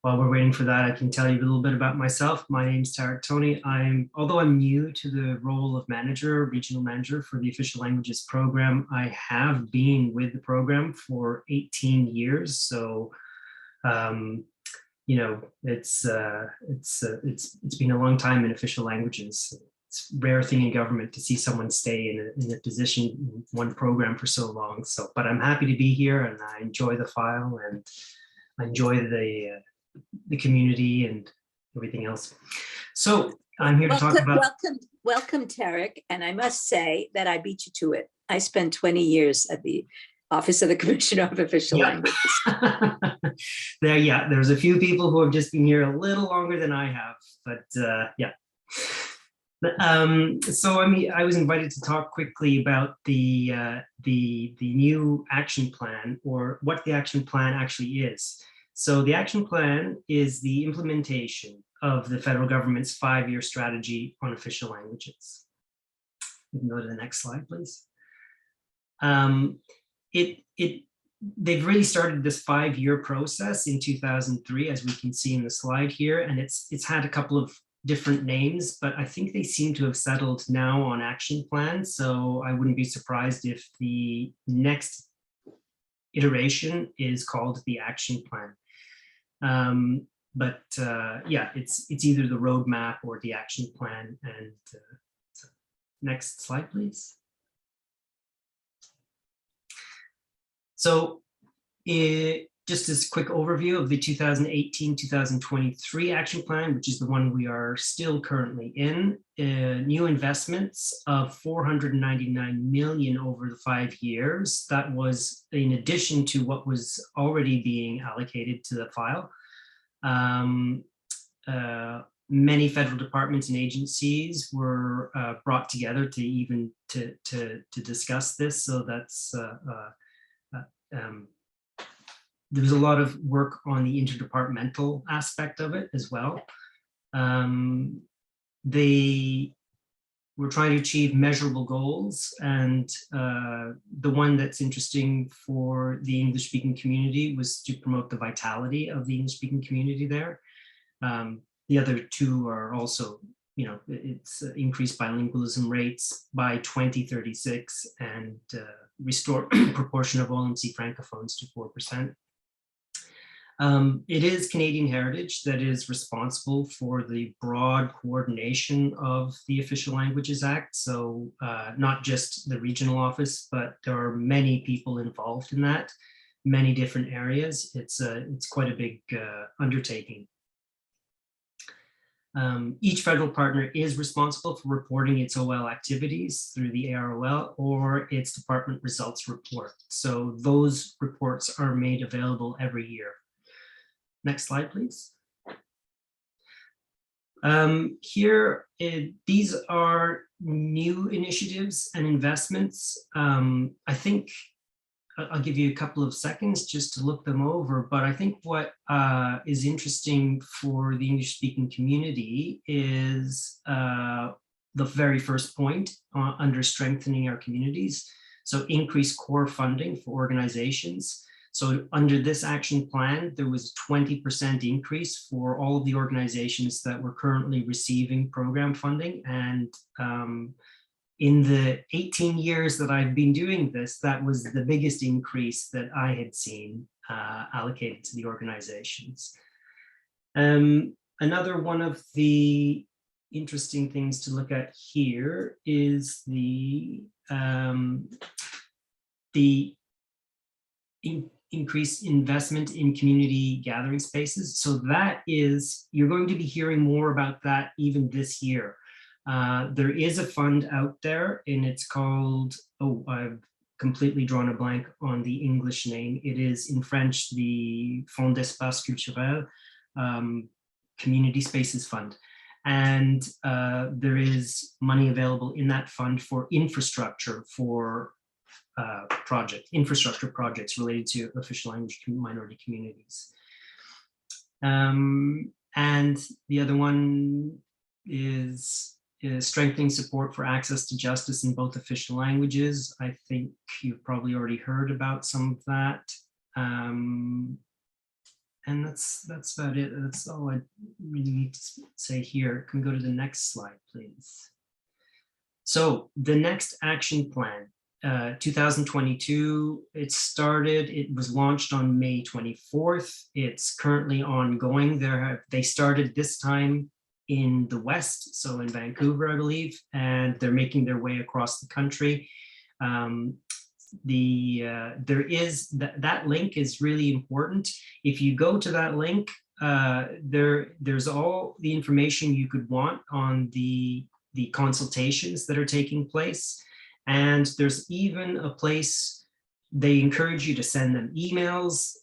while we're waiting for that, I can tell you a little bit about myself. My name's Tarek Toni. Although I'm new to the role of manager, regional manager for the Official Languages program, I have been with the program for 18 years. So, you know, it's been a long time in official languages. It's a rare thing in government to see someone stay in a position in one program for so long. So, but I'm happy to be here, and I enjoy the file, and I enjoy the community and everything else. So I'm here to talk about. Welcome, Tarek. And I must say that I beat you to it. I spent 20 years at the Office of the Commissioner of Official Languages. There's a few people who have just been here a little longer than I have, but yeah. So I was invited to talk quickly about the new action plan, or what the action plan actually is. So the action plan is the implementation of the federal government's 5-year strategy on official languages. You can go to the next slide, please. They've really started this 5-year process in 2003, as we can see in the slide here, and it's had a couple of different names, but I think they seem to have settled now on action plan. So I wouldn't be surprised if the next iteration is called the action plan. Yeah, it's either the roadmap or the action plan. And so next slide, please. So just as a quick overview of the 2018-2023 action plan, which is the one we are still currently in, new investments of 499 million over the 5 years. That was in addition to what was already being allocated to the file. Many federal departments and agencies were brought together to discuss this. So that's there was a lot of work on the interdepartmental aspect of it as well. They were trying to achieve measurable goals, and the one that's interesting for the English-speaking community was to promote the vitality of the English-speaking community there. The other two are also, you know, it's increased bilingualism rates by 2036 and restore proportion of OLMC francophones to 4%. It is Canadian Heritage that is responsible for the broad coordination of the Official Languages Act. So not just the regional office, but there are many people involved in that, many different areas. It's quite a big undertaking. Each federal partner is responsible for reporting its OL activities through the AROL or its department results report. So those reports are made available every year. Next slide, please. These are new initiatives and investments. I think I'll give you a couple of seconds just to look them over, but I think what is interesting for the English-speaking community is the very first point under strengthening our communities. So increase core funding for organizations. So under this action plan, there was a 20% increase for all of the organizations that were currently receiving program funding. And in the 18 years that I've been doing this, that was the biggest increase that I had seen allocated to the organizations. Another one of the interesting things to look at here is the increased investment in community gathering spaces. So that is, you're going to be hearing more about that even this year. There is a fund out there, and it's called, I've completely drawn a blank on the English name. It is in French, the Fonds d'Espace Culturel, Community Spaces Fund. And there is money available in that fund for infrastructure for infrastructure projects related to official language minority communities. And the other one is strengthening support for access to justice in both official languages. I think you've probably already heard about some of that. And that's about it. That's all I really need to say here. Can we go to the next slide, please? So the next action plan, 2022, it was launched on May 24th. It's currently ongoing. They started this time in the West, so in Vancouver, I believe, and they're making their way across the country. That link is really important. If you go to that link, there's all the information you could want on the consultations that are taking place. And there's even a place, they encourage you to send them emails.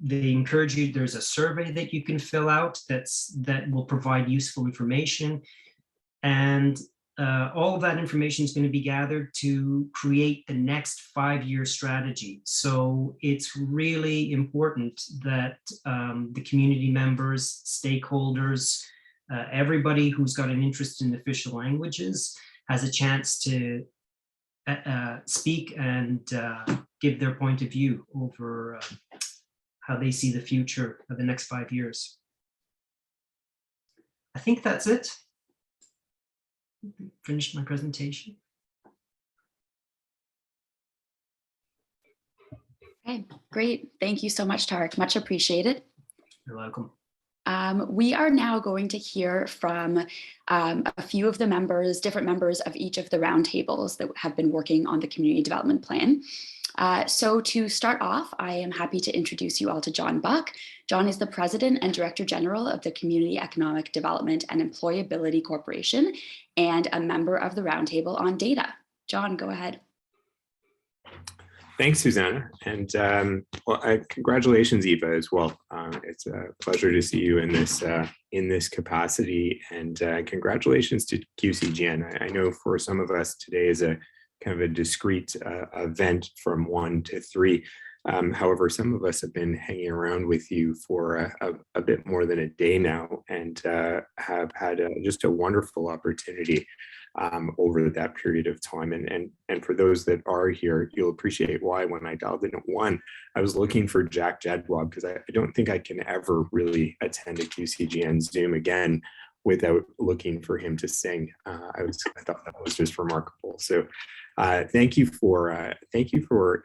They encourage you, there's a survey that you can fill out that will provide useful information. And all of that information is going to be gathered to create the next 5-year strategy. So it's really important that the community members, stakeholders, everybody who's got an interest in official languages has a chance to speak and give their point of view over how they see the future of the next 5 years. I think that's it. Finished my presentation. Okay, great. Thank you so much, Tarek. Much appreciated. You're welcome. We are now going to hear from a few of the members, different members of each of the roundtables that have been working on the community development plan. So to start off, I am happy to introduce you all to John Buck. John is the President and Director General of the Community Economic Development and Employability Corporation and a member of the Roundtable on Data. John, go ahead. Thanks, Susanna, and congratulations, Eva, as well. It's a pleasure to see you in this capacity, and congratulations to QCGN. I know for some of us today is a kind of a discrete event from 1 to 3. However, some of us have been hanging around with you for a bit more than a day now, and have had just a wonderful opportunity over that period of time. And for those that are here, you'll appreciate why when I dialed in at 1, I was looking for Jack Jedwab, because I don't think I can ever really attend a QCGN Zoom again without looking for him to sing. I thought that was just remarkable. So thank you for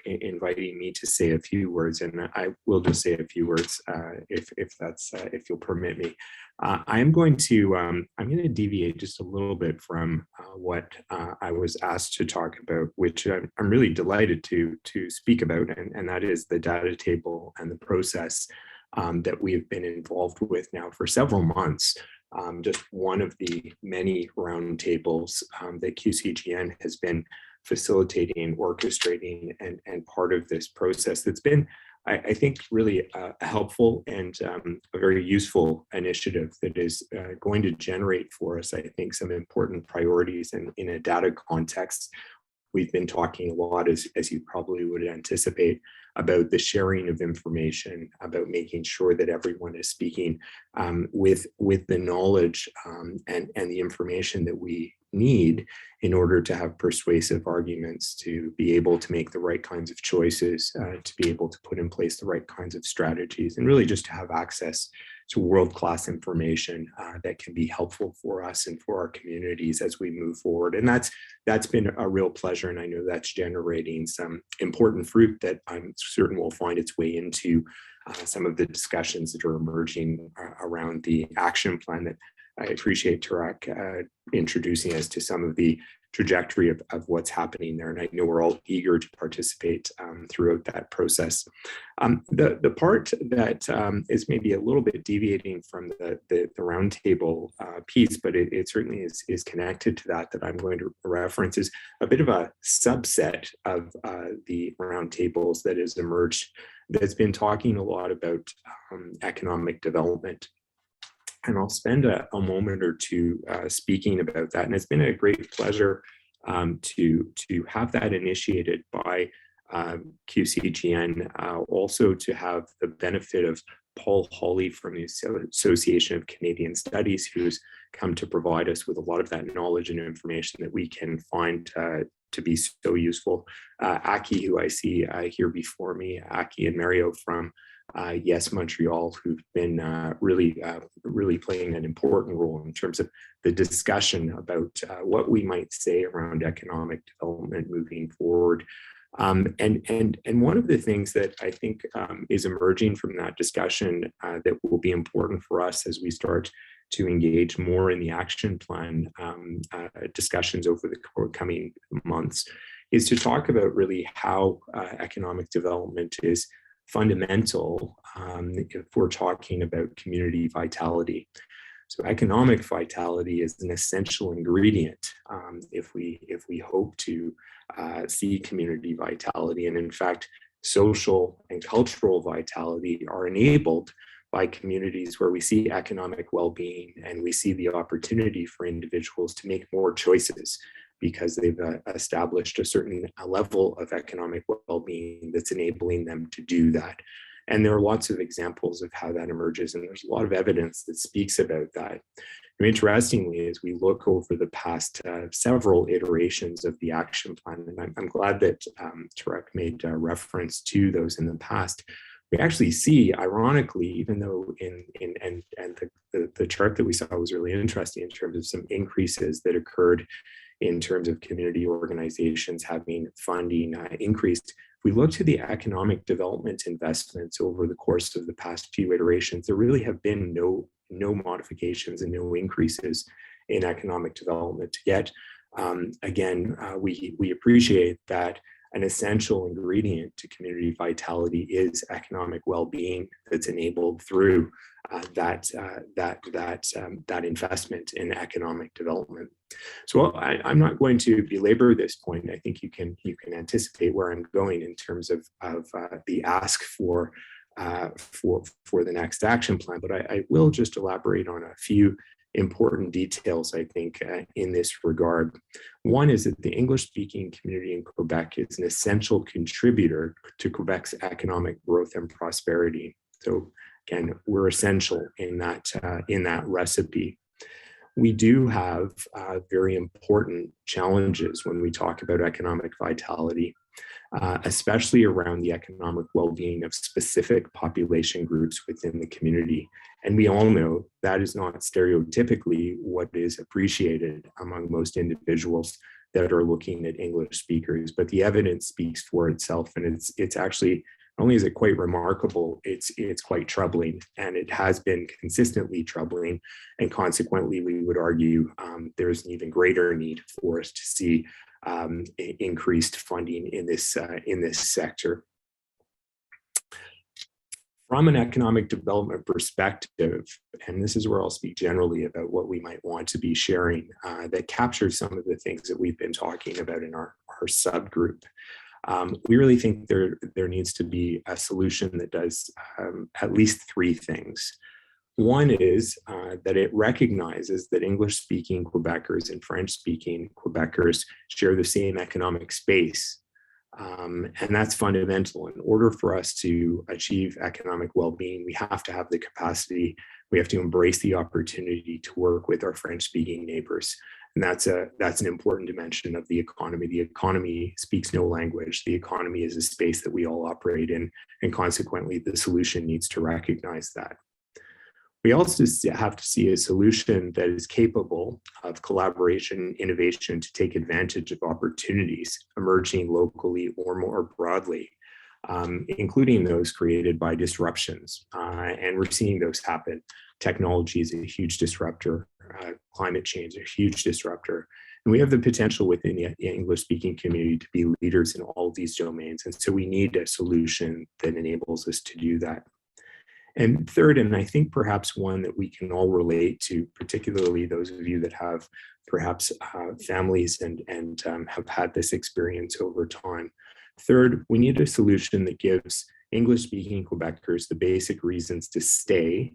inviting me to say a few words, and I will just say a few words if you'll permit me. I'm going to deviate just a little bit from what I was asked to talk about, which I'm really delighted to speak about, and that is the data table and the process that we've been involved with now for several months. Just one of the many roundtables that QCGN has been facilitating, orchestrating, and part of this process that's been, I think, really a helpful and a very useful initiative that is going to generate for us, I think, some important priorities in a data context. We've been talking a lot, as you probably would anticipate, about the sharing of information, about making sure that everyone is speaking with the knowledge and the information that we need in order to have persuasive arguments, to be able to make the right kinds of choices, to be able to put in place the right kinds of strategies, and really just to have access to world-class information that can be helpful for us and for our communities as we move forward. And that's been a real pleasure, and I know that's generating some important fruit that I'm certain will find its way into some of the discussions that are emerging around the action plan that I appreciate Tarek introducing us to some of the trajectory of what's happening there. And I know we're all eager to participate throughout that process. The part that is maybe a little bit deviating from the roundtable piece, but it certainly is connected to that I'm going to reference, is a bit of a subset of the roundtables that has emerged, that's been talking a lot about economic development. And I'll spend a moment or two speaking about that. And it's been a great pleasure to have that initiated by QCGN, also to have the benefit of Paul Hawley from the Association of Canadian Studies, who's come to provide us with a lot of that knowledge and information that we can find to be so useful. Aki, who I see here before me, Aki and Mario from Yes Montreal, who've been really playing an important role in terms of the discussion about what we might say around economic development moving forward. And one of the things that I think is emerging from that discussion that will be important for us as we start to engage more in the action plan discussions over the coming months is to talk about really how economic development is fundamental if we're talking about community vitality. So economic vitality is an essential ingredient if we hope to see community vitality. And in fact, social and cultural vitality are enabled by communities where we see economic well-being and we see the opportunity for individuals to make more choices because they've established a certain level of economic well-being that's enabling them to do that. And there are lots of examples of how that emerges, and there's a lot of evidence that speaks about that. And interestingly, as we look over the past several iterations of the action plan, and I'm glad that Tarek made reference to those in the past, we actually see, ironically, even though the chart that we saw was really interesting in terms of some increases that occurred in terms of community organizations having funding increased. If we look to the economic development investments over the course of the past few iterations, there really have been no modifications and no increases in economic development. Yet, again, we appreciate that an essential ingredient to community vitality is economic well-being that's enabled through that investment in economic development. So I'm not going to belabor this point. I think you can anticipate where I'm going in terms of the ask for the next action plan. But I will just elaborate on a few important details, I think, in this regard. One is that the English-speaking community in Quebec is an essential contributor to Quebec's economic growth and prosperity. So again, we're essential in that recipe. We do have very important challenges when we talk about economic vitality, especially around the economic well-being of specific population groups within the community. And we all know that is not stereotypically what is appreciated among most individuals that are looking at English speakers, but the evidence speaks for itself. And it's actually, not only is it quite remarkable, it's quite troubling, and it has been consistently troubling. And consequently, we would argue there's an even greater need for us to see increased funding in this sector. From an economic development perspective, and this is where I'll speak generally about what we might want to be sharing that captures some of the things that we've been talking about in our subgroup. We really think there needs to be a solution that does at least three things. One is that it recognizes that English-speaking Quebecers and French-speaking Quebecers share the same economic space. And that's fundamental. In order for us to achieve economic well-being, we have to have the capacity, we have to embrace the opportunity to work with our French-speaking neighbors. And that's an important dimension of the economy. The economy speaks no language. The economy is a space that we all operate in, and consequently, the solution needs to recognize that. We also have to see a solution that is capable of collaboration, innovation to take advantage of opportunities emerging locally or more broadly, including those created by disruptions. And we're seeing those happen. Technology is a huge disruptor. Climate change is a huge disruptor. And we have the potential within the English-speaking community to be leaders in all of these domains. And so we need a solution that enables us to do that. And third, and I think perhaps one that we can all relate to, particularly those of you that have perhaps families and have had this experience over time. Third, we need a solution that gives English-speaking Quebecers the basic reasons to stay,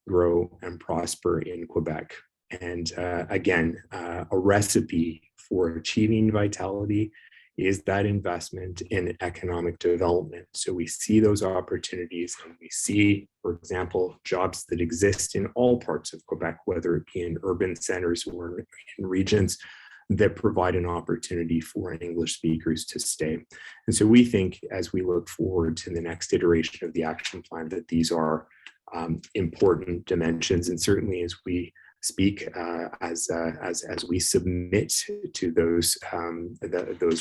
grow, and prosper in Quebec. And again, a recipe for achieving vitality is that investment in economic development. So we see those opportunities, and we see, for example, jobs that exist in all parts of Quebec, whether it be in urban centers or in regions that provide an opportunity for English speakers to stay. And so we think, as we look forward to the next iteration of the action plan, that these are important dimensions. And certainly as we speak, as we submit to those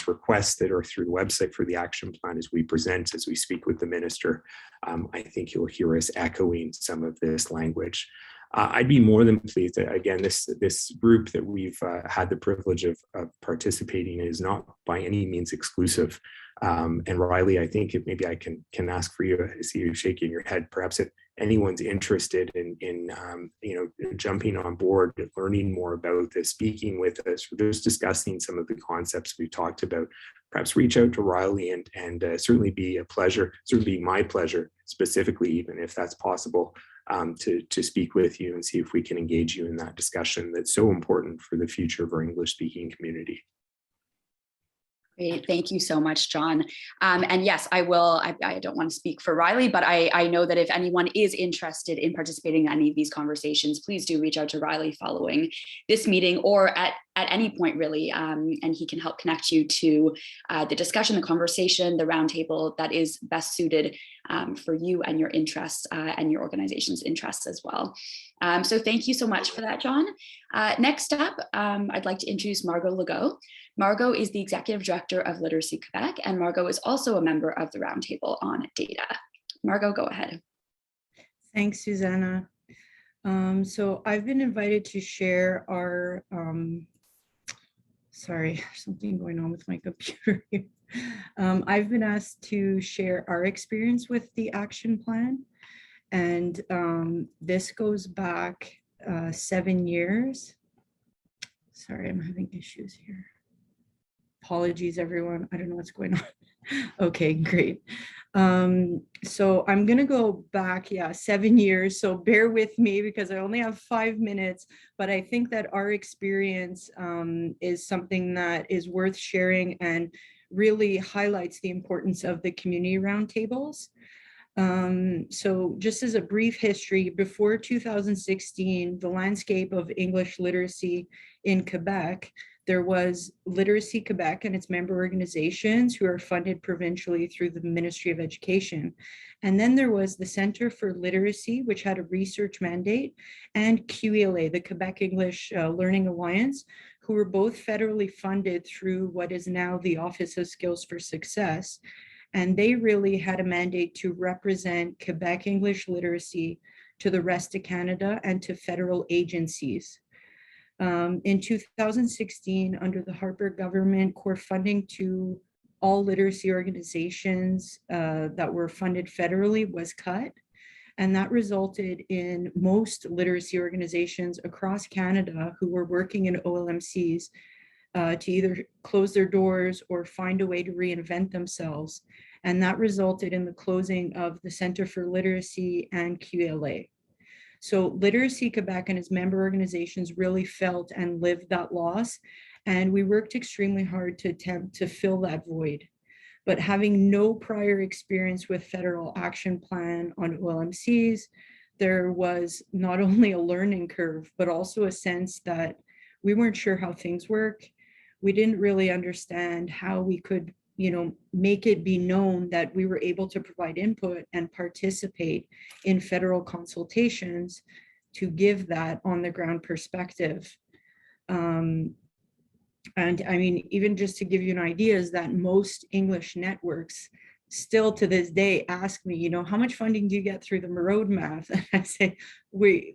requests that are through the website for the action plan, as we present, as we speak with the minister, I think you'll hear us echoing some of this language. I'd be more than pleased that, again, this group that we've had the privilege of participating in is not by any means exclusive. And Riley, I think maybe I can ask for you, I see you shaking your head, perhaps if anyone's interested in jumping on board, learning more about this, speaking with us, or just discussing some of the concepts we talked about, perhaps reach out to Riley, and certainly be a pleasure, certainly my pleasure, specifically, even if that's possible, to speak with you and see if we can engage you in that discussion that's so important for the future of our English-speaking community. Great. Thank you so much, John. And yes, I will. I don't want to speak for Riley, but I know that if anyone is interested in participating in any of these conversations, please do reach out to Riley following this meeting, or at any point, really, and he can help connect you to the discussion, the conversation, the roundtable that is best suited for you and your interests and your organization's interests as well. So thank you so much for that, John. Next up, I'd like to introduce Margot Legault. Margot is the Executive Director of Literacy Quebec, and Margot is also a member of the Roundtable on Data. Margot, go ahead. Thanks, Susanna. So I've been invited to share our, sorry, something going on with my computer here. I've been asked to share our experience with the action plan. And this goes back 7 years. Sorry, I'm having issues here. Apologies, everyone. I don't know what's going on. Okay, great. So I'm going to go back, 7 years. So bear with me because I only have 5 minutes, but I think that our experience is something that is worth sharing and really highlights the importance of the community roundtables. So just as a brief history, before 2016, the landscape of English literacy in Quebec, there was Literacy Quebec and its member organizations who are funded provincially through the Ministry of Education. And then there was the Center for Literacy, which had a research mandate, and QELA, the Quebec English Learning Alliance, who were both federally funded through what is now the Office of Skills for Success. And they really had a mandate to represent Quebec English literacy to the rest of Canada and to federal agencies. In 2016, under the Harper government, core funding to all literacy organizations that were funded federally was cut. And that resulted in most literacy organizations across Canada who were working in OLMCs to either close their doors or find a way to reinvent themselves. And that resulted in the closing of the Center for Literacy and QLA. So Literacy Quebec and its member organizations really felt and lived that loss. And we worked extremely hard to attempt to fill that void. But having no prior experience with federal action plan on OLMCs, there was not only a learning curve, but also a sense that we weren't sure how things work. We didn't really understand how we could, make it be known that we were able to provide input and participate in federal consultations to give that on the ground perspective. And I mean, even just to give you an idea is that most English networks still to this day ask me, how much funding do you get through the roadmap? And I say, we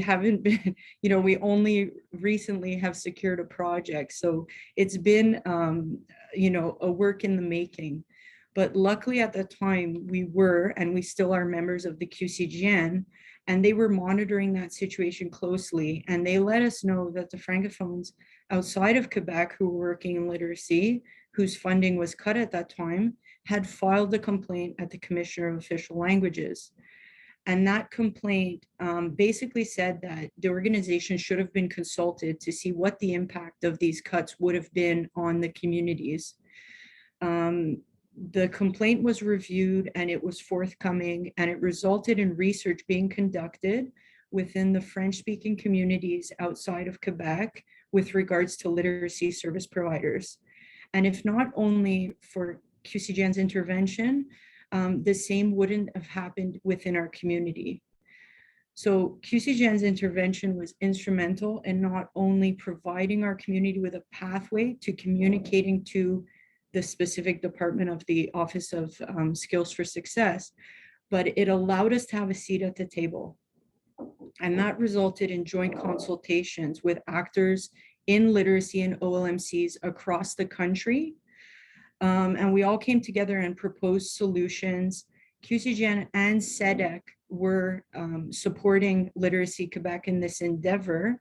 haven't been, we only recently have secured a project. So it's been, a work in the making. But luckily at the time we were, and we still are members of the QCGN, and they were monitoring that situation closely. And they let us know that the Francophones outside of Quebec who were working in literacy, whose funding was cut at that time, had filed a complaint at the Commissioner of Official Languages. And that complaint basically said that the organization should have been consulted to see what the impact of these cuts would have been on the communities. The complaint was reviewed and it was forthcoming, and it resulted in research being conducted within the French-speaking communities outside of Quebec, with regards to literacy service providers. And if not only for QCGN's intervention, the same wouldn't have happened within our community. So QCGN's intervention was instrumental in not only providing our community with a pathway to communicating to the specific department of the Office of Skills for Success, but it allowed us to have a seat at the table. And that resulted in joint consultations with actors in literacy and OLMCs across the country. And we all came together and proposed solutions. QCGN and SEDEC were supporting Literacy Quebec in this endeavor.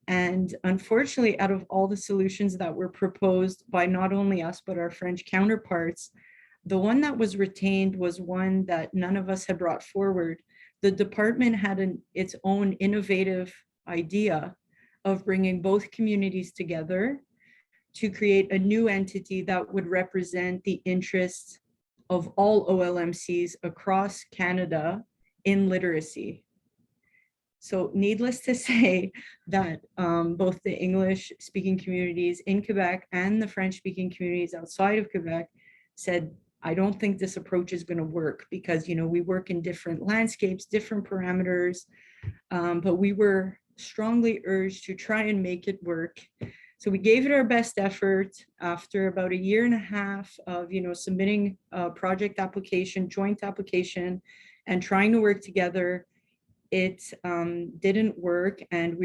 And unfortunately, out of all the solutions that were proposed by not only us, but our French counterparts, the one that was retained was one that none of us had brought forward. The department had its own innovative idea of bringing both communities together to create a new entity that would represent the interests of all OLMCs across Canada in literacy. So needless to say that both the English speaking communities in Quebec and the French speaking communities outside of Quebec said, I don't think this approach is going to work because, you know, we work in different landscapes, different parameters, but we were strongly urged to try and make it work. So we gave it our best effort. After about a year and a half of, you know, submitting a project application, joint application, and trying to work together, it didn't work. And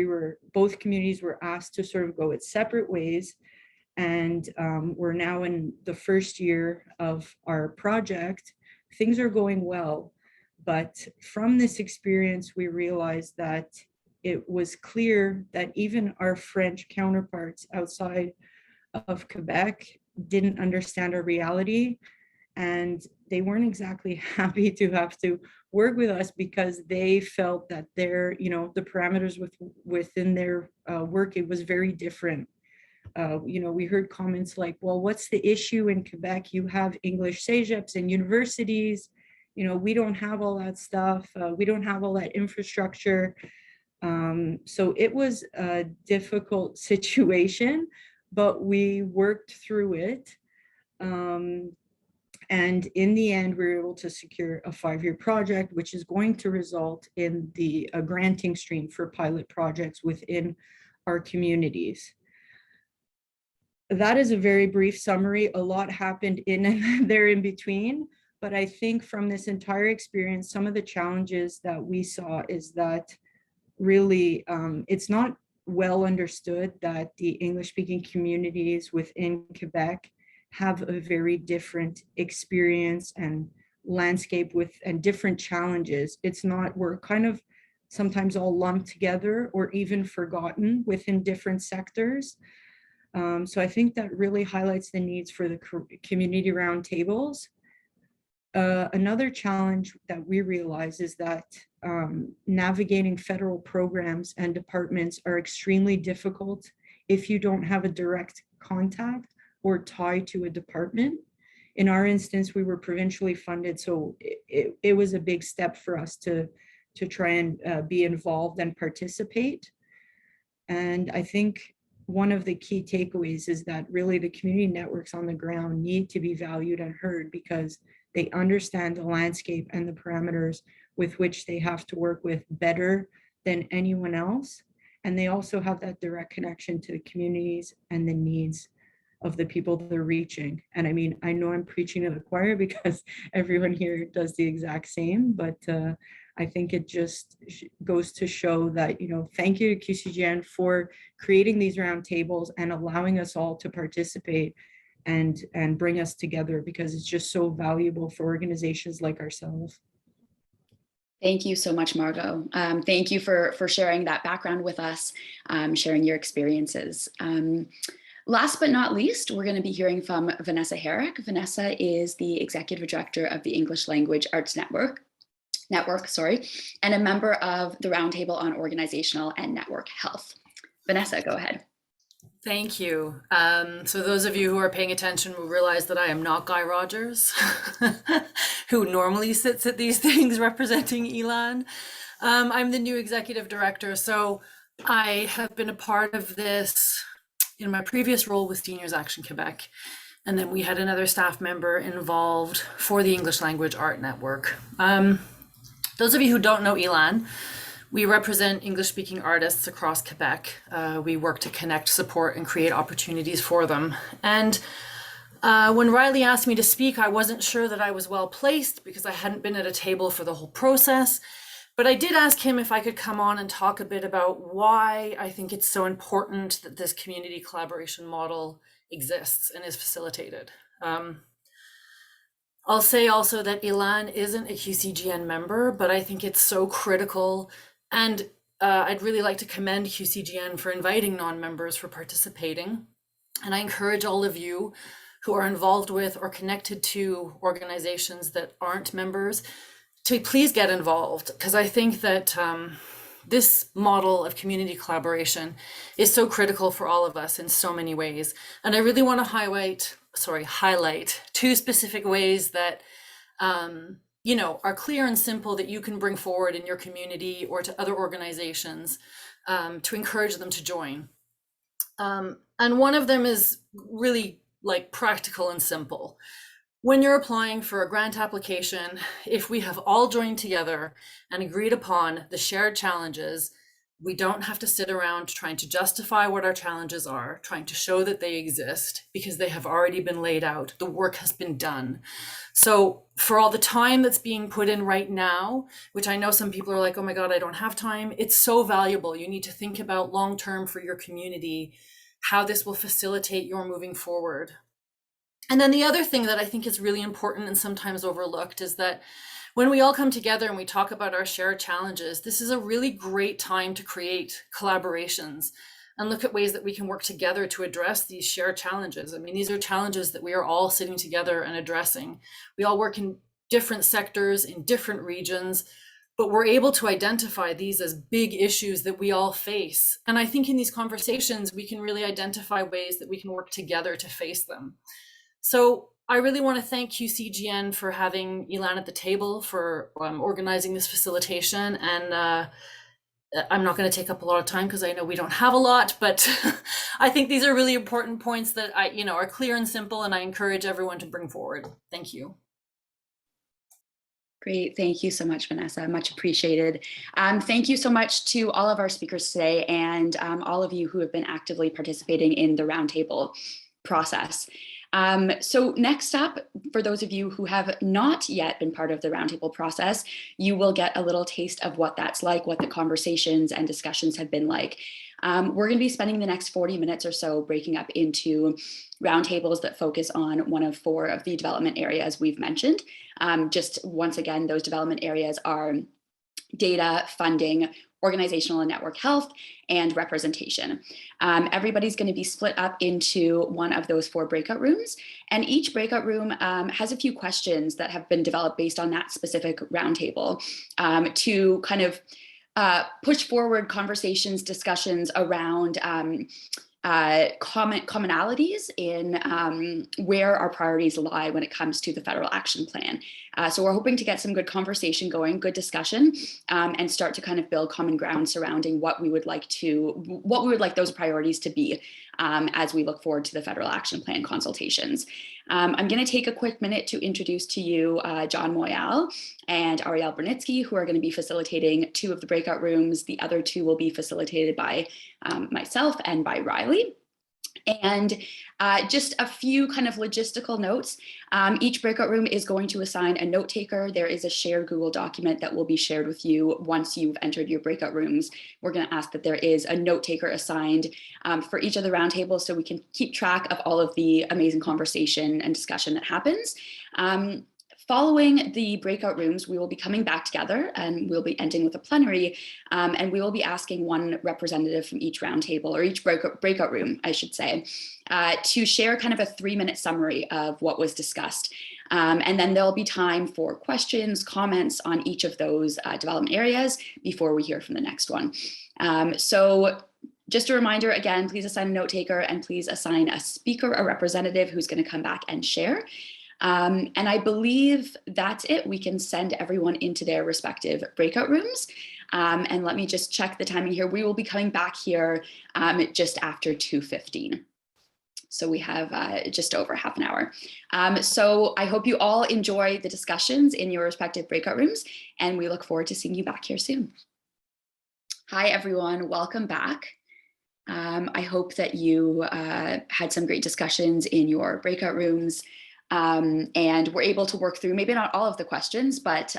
both communities were asked to sort of go its separate ways. And we're now in the first year of our project. Things are going well, but from this experience, we realized that it was clear that even our French counterparts outside of Quebec didn't understand our reality, and they weren't exactly happy to have to work with us because they felt that their, you know, the parameters within their work, it was very different. You know, we heard comments like, well, what's the issue in Quebec? You have English cégeps and universities. You know, we don't have all that stuff. We don't have all that infrastructure. So it was a difficult situation, but we worked through it. And in the end, we were able to secure a 5-year project, which is going to result in a granting stream for pilot projects within our communities. That is a very brief summary. A lot happened in and there in between, but I think from this entire experience, some of the challenges that we saw is that really it's not well understood that the English-speaking communities within Quebec have a very different experience and landscape and different challenges. It's not, we're kind of sometimes all lumped together or even forgotten within different sectors. So I think that really highlights the needs for the community roundtables. Another challenge that we realize is that navigating federal programs and departments are extremely difficult if you don't have a direct contact or tie to a department. In our instance, we were provincially funded, so it was a big step for us to try and be involved and participate. And I think one of the key takeaways is that really the community networks on the ground need to be valued and heard because they understand the landscape and the parameters with which they have to work with better than anyone else. And they also have that direct connection to the communities and the needs of the people they're reaching. And I mean, I know I'm preaching to the choir because everyone here does the exact same, but I think it just goes to show that, you know, thank you to QCGN for creating these roundtables and allowing us all to participate and bring us together because it's just so valuable for organizations like ourselves. Thank you so much, Margot. Thank you for sharing that background with us, sharing your experiences. Last but not least, we're going to be hearing from Vanessa Herrick. Vanessa is the Executive Director of the English Language Arts Network, and a member of the Roundtable on Organizational and Network Health. Vanessa, go ahead. Thank you. So those of you who are paying attention will realize that I am not Guy Rogers, who normally sits at these things representing ELAN. I'm the new executive director. So I have been a part of this in my previous role with Seniors Action Quebec. And then we had another staff member involved for the English Language Art Network. Those of you who don't know Elan, we represent English-speaking artists across Quebec. We work to connect, support, and create opportunities for them. And when Riley asked me to speak, I wasn't sure that I was well placed because I hadn't been at a table for the whole process. But I did ask him if I could come on and talk a bit about why I think it's so important that this community collaboration model exists and is facilitated. I'll say also that Elan isn't a QCGN member, but I think it's so critical. And I'd really like to commend QCGN for inviting non-members for participating. And I encourage all of you who are involved with or connected to organizations that aren't members to please get involved, because I think that this model of community collaboration is so critical for all of us in so many ways. And I really want to highlight two specific ways that are clear and simple that you can bring forward in your community or to other organizations to encourage them to join. And one of them is really like practical and simple. When you're applying for a grant application, if we have all joined together and agreed upon the shared challenges, we don't have to sit around trying to justify what our challenges are, trying to show that they exist, because they have already been laid out. The work has been done. So for all the time that's being put in right now, which I know some people are like, oh my God, I don't have time. It's so valuable. You need to think about long-term for your community, how this will facilitate your moving forward. And then the other thing that I think is really important and sometimes overlooked is that when we all come together and we talk about our shared challenges, this is a really great time to create collaborations and look at ways that we can work together to address these shared challenges. I mean, these are challenges that we are all sitting together and addressing. We all work in different sectors, in different regions, but we're able to identify these as big issues that we all face. And I think in these conversations, we can really identify ways that we can work together to face them. So I really want to thank QCGN for having Elan at the table, for organizing this facilitation. And I'm not going to take up a lot of time because I know we don't have a lot, but I think these are really important points that are clear and simple, and I encourage everyone to bring forward. Thank you. Great. Thank you so much, Vanessa. Much appreciated. Thank you so much to all of our speakers today and all of you who have been actively participating in the roundtable process. So next up, for those of you who have not yet been part of the roundtable process, you will get a little taste of what that's like, what the conversations and discussions have been like. We're going to be spending the next 40 minutes or so breaking up into roundtables that focus on one of 4 of the development areas we've mentioned. Just once again, those development areas are data, funding, organizational and network health, and representation. Everybody's going to be split up into one of those 4 breakout rooms, and each breakout room has a few questions that have been developed based on that specific roundtable to kind of push forward conversations, discussions around commonalities in where our priorities lie when it comes to the federal action plan. So we're hoping to get some good conversation going, good discussion, and start to kind of build common ground surrounding what we would like those priorities to be as we look forward to the federal action plan consultations. I'm going to take a quick minute to introduce to you John Moyal and Ariel Brunitsky, who are going to be facilitating 2 of the breakout rooms. The other 2 will be facilitated by myself and by Riley. And just a few kind of logistical notes. Each breakout room is going to assign a note taker. There is a shared Google document that will be shared with you once you've entered your breakout rooms. We're going to ask that there is a note taker assigned for each of the roundtables so we can keep track of all of the amazing conversation and discussion that happens. Following the breakout rooms, we will be coming back together and we'll be ending with a plenary, and we will be asking one representative from each roundtable, or each breakout room, I should say, to share kind of a 3-minute summary of what was discussed. And then there'll be time for questions, comments on each of those development areas before we hear from the next one. So just a reminder, again, please assign a note taker and please assign a speaker, a representative who's going to come back and share. And I believe that's it. We can send everyone into their respective breakout rooms. And let me just check the timing here. We will be coming back here just after 2:15. So we have just over half an hour. So I hope you all enjoy the discussions in your respective breakout rooms, and we look forward to seeing you back here soon. Hi, everyone. Welcome back. I hope that you had some great discussions in your breakout rooms and were able to work through maybe not all of the questions, but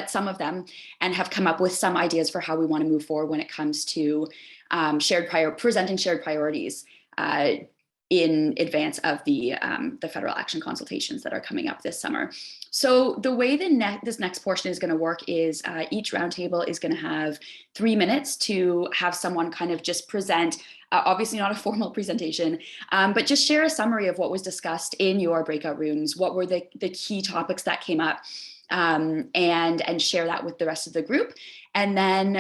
some of them, and have come up with some ideas for how we want to move forward when it comes to presenting shared priorities in advance of the federal action consultations that are coming up this summer. So the way this next portion is going to work is each roundtable is going to have 3 minutes to have someone kind of just present, obviously not a formal presentation, but just share a summary of what was discussed in your breakout rooms, what were the key topics that came up, and share that with the rest of the group. And then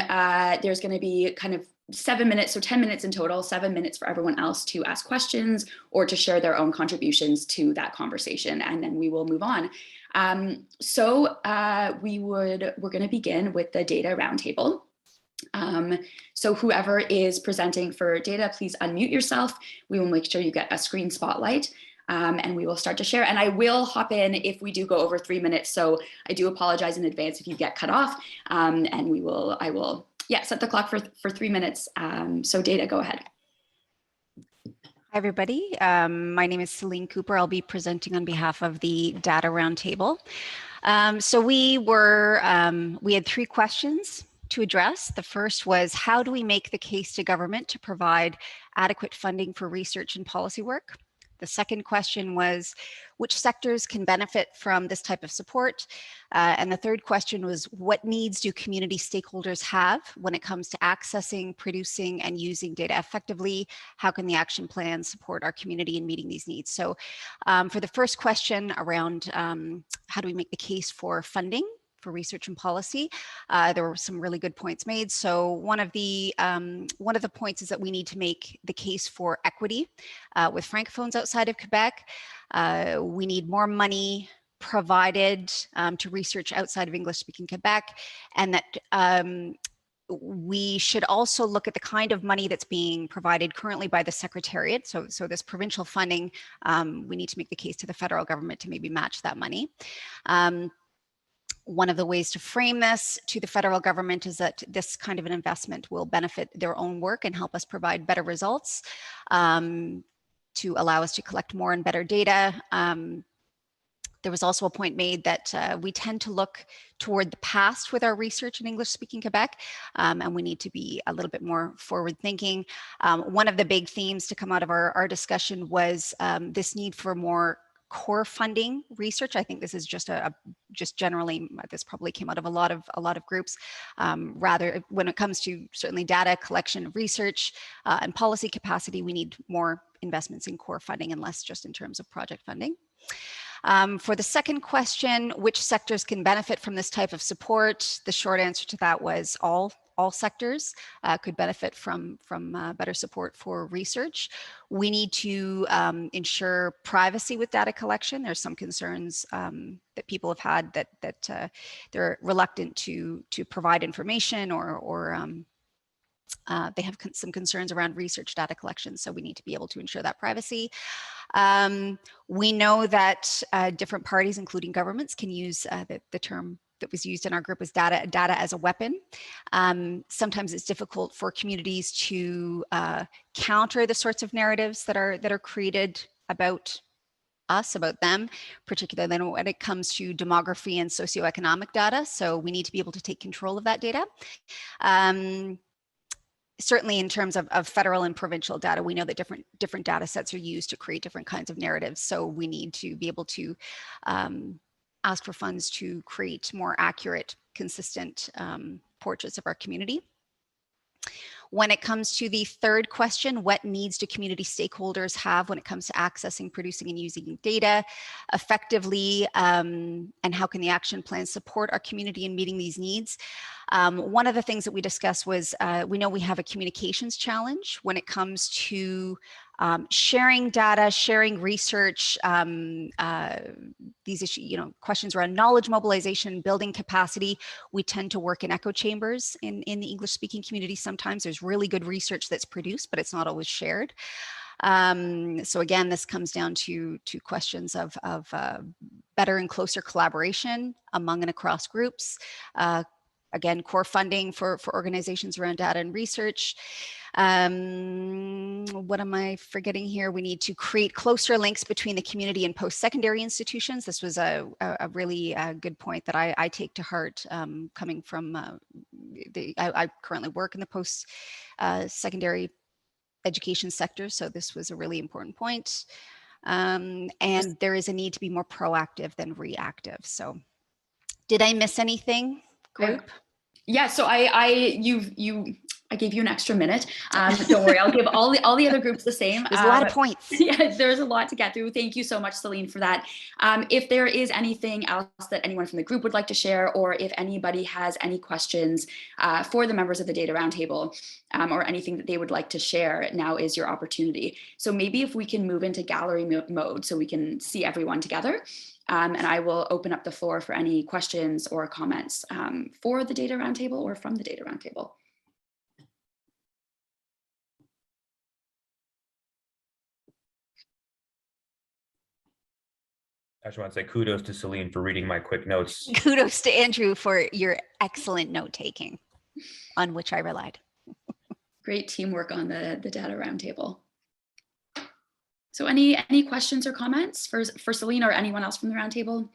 there's going to be kind of 7 minutes, so 10 minutes in total, 7 minutes for everyone else to ask questions or to share their own contributions to that conversation, and then we will move on. So we're going to begin with the Data Roundtable. So whoever is presenting for data, please unmute yourself. We will make sure you get a screen spotlight, and we will start to share. And I will hop in if we do go over 3 minutes. So I do apologize in advance if you get cut off, and I will set the clock for 3 minutes. So Data, go ahead. Hi, everybody. My name is Celine Cooper. I'll be presenting on behalf of the Data Roundtable. So we had 3 questions to address. The first was, how do we make the case to government to provide adequate funding for research and policy work? The second question was, which sectors can benefit from this type of support? And the third question was, what needs do community stakeholders have when it comes to accessing, producing, and using data effectively? How can the action plan support our community in meeting these needs? So for the first question around how do we make the case for funding for research and policy, there were some really good points made. So one of the points is that we need to make the case for equity with francophones outside of Quebec. We need more money provided to research outside of English-speaking Quebec, and that we should also look at the kind of money that's being provided currently by the Secretariat. So this provincial funding, we need to make the case to the federal government to maybe match that money. One of the ways to frame this to the federal government is that this kind of an investment will benefit their own work and help us provide better results, to allow us to collect more and better data. There was also a point made that we tend to look toward the past with our research in English-speaking Quebec, and we need to be a little bit more forward-thinking. One of the big themes to come out of our discussion was this need for more core funding research. I think this is just generally, this probably came out of a lot of groups. Rather, when it comes to certainly data collection, research, and policy capacity, we need more investments in core funding and less just in terms of project funding. For the second question, which sectors can benefit from this type of support? The short answer to that was all sectors could benefit from better support for research. We need to ensure privacy with data collection. There's some concerns that people have had that they're reluctant to provide information, or they have some concerns around research data collection. So we need to be able to ensure that privacy. We know that different parties, including governments, can use the term that was used in our group was data as a weapon. Sometimes it's difficult for communities to counter the sorts of narratives that are created about us, about them, particularly when it comes to demography and socioeconomic data. So we need to be able to take control of that data. Certainly in terms of federal and provincial data, we know that different data sets are used to create different kinds of narratives. So we need to be able to ask for funds to create more accurate, consistent portraits of our community. When it comes to the third question, what needs do community stakeholders have when it comes to accessing, producing, and using data effectively, and how can the action plan support our community in meeting these needs? One of the things that we discussed was we know we have a communications challenge when it comes to sharing data, sharing research, these issues, questions around knowledge mobilization, building capacity. We tend to work in echo chambers in the English speaking community. Sometimes there's really good research that's produced, but it's not always shared. So again, this comes down to questions of better and closer collaboration among and across groups. Again, core funding for organizations around data and research. What am I forgetting here? We need to create closer links between the community and post-secondary institutions. This was a really good point that I take to heart, coming from, I currently work in the post-secondary education sector, so this was a really important point. And there is a need to be more proactive than reactive. So did I miss anything, group? Yeah, so I gave you an extra minute. Don't worry, I'll give all the other groups the same. There's a lot of points. Yeah, there's a lot to get through. Thank you so much, Celine, for that. If there is anything else that anyone from the group would like to share, or if anybody has any questions for the members of the Data Roundtable, or anything that they would like to share, now is your opportunity. So maybe if we can move into gallery mode so we can see everyone together. And I will open up the floor for any questions or comments for the Data Roundtable or from the Data Roundtable. I just want to say kudos to Celine for reading my quick notes. Kudos to Andrew for your excellent note taking, on which I relied. Great teamwork on the Data Roundtable. So any questions or comments for Celine or anyone else from the Roundtable?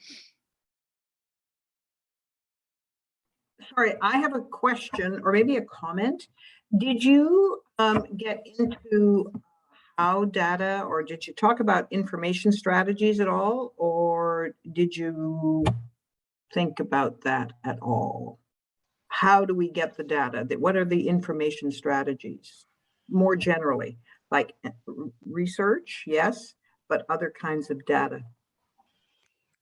Sorry, I have a question or maybe a comment. Did you get into how data, or did you talk about information strategies at all? Or did you think about that at all? How do we get the data? What are the information strategies more generally? Like research, yes, but other kinds of data.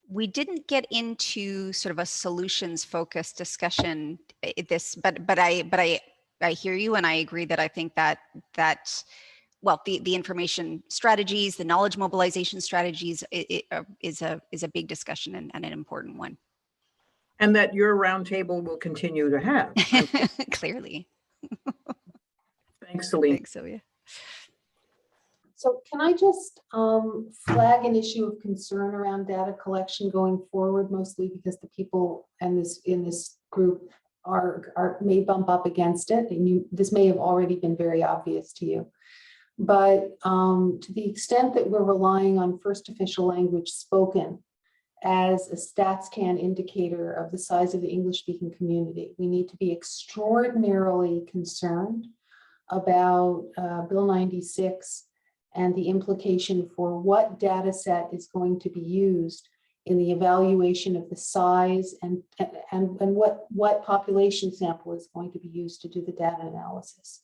We didn't get into sort of a solutions focused discussion but I hear you, and I agree that I think that well, the information strategies, the knowledge mobilization strategies is a big discussion and an important one. And that your roundtable will continue to have. Clearly. Thanks, Celine. Thanks, Sylvia. So can I just flag an issue of concern around data collection going forward, mostly because the people in this group may bump up against it, and this may have already been very obvious to you. But to the extent that we're relying on first official language spoken as a StatsCan indicator of the size of the English-speaking community, we need to be extraordinarily concerned about Bill 96 and the implication for what data set is going to be used in the evaluation of the size and what population sample is going to be used to do the data analysis.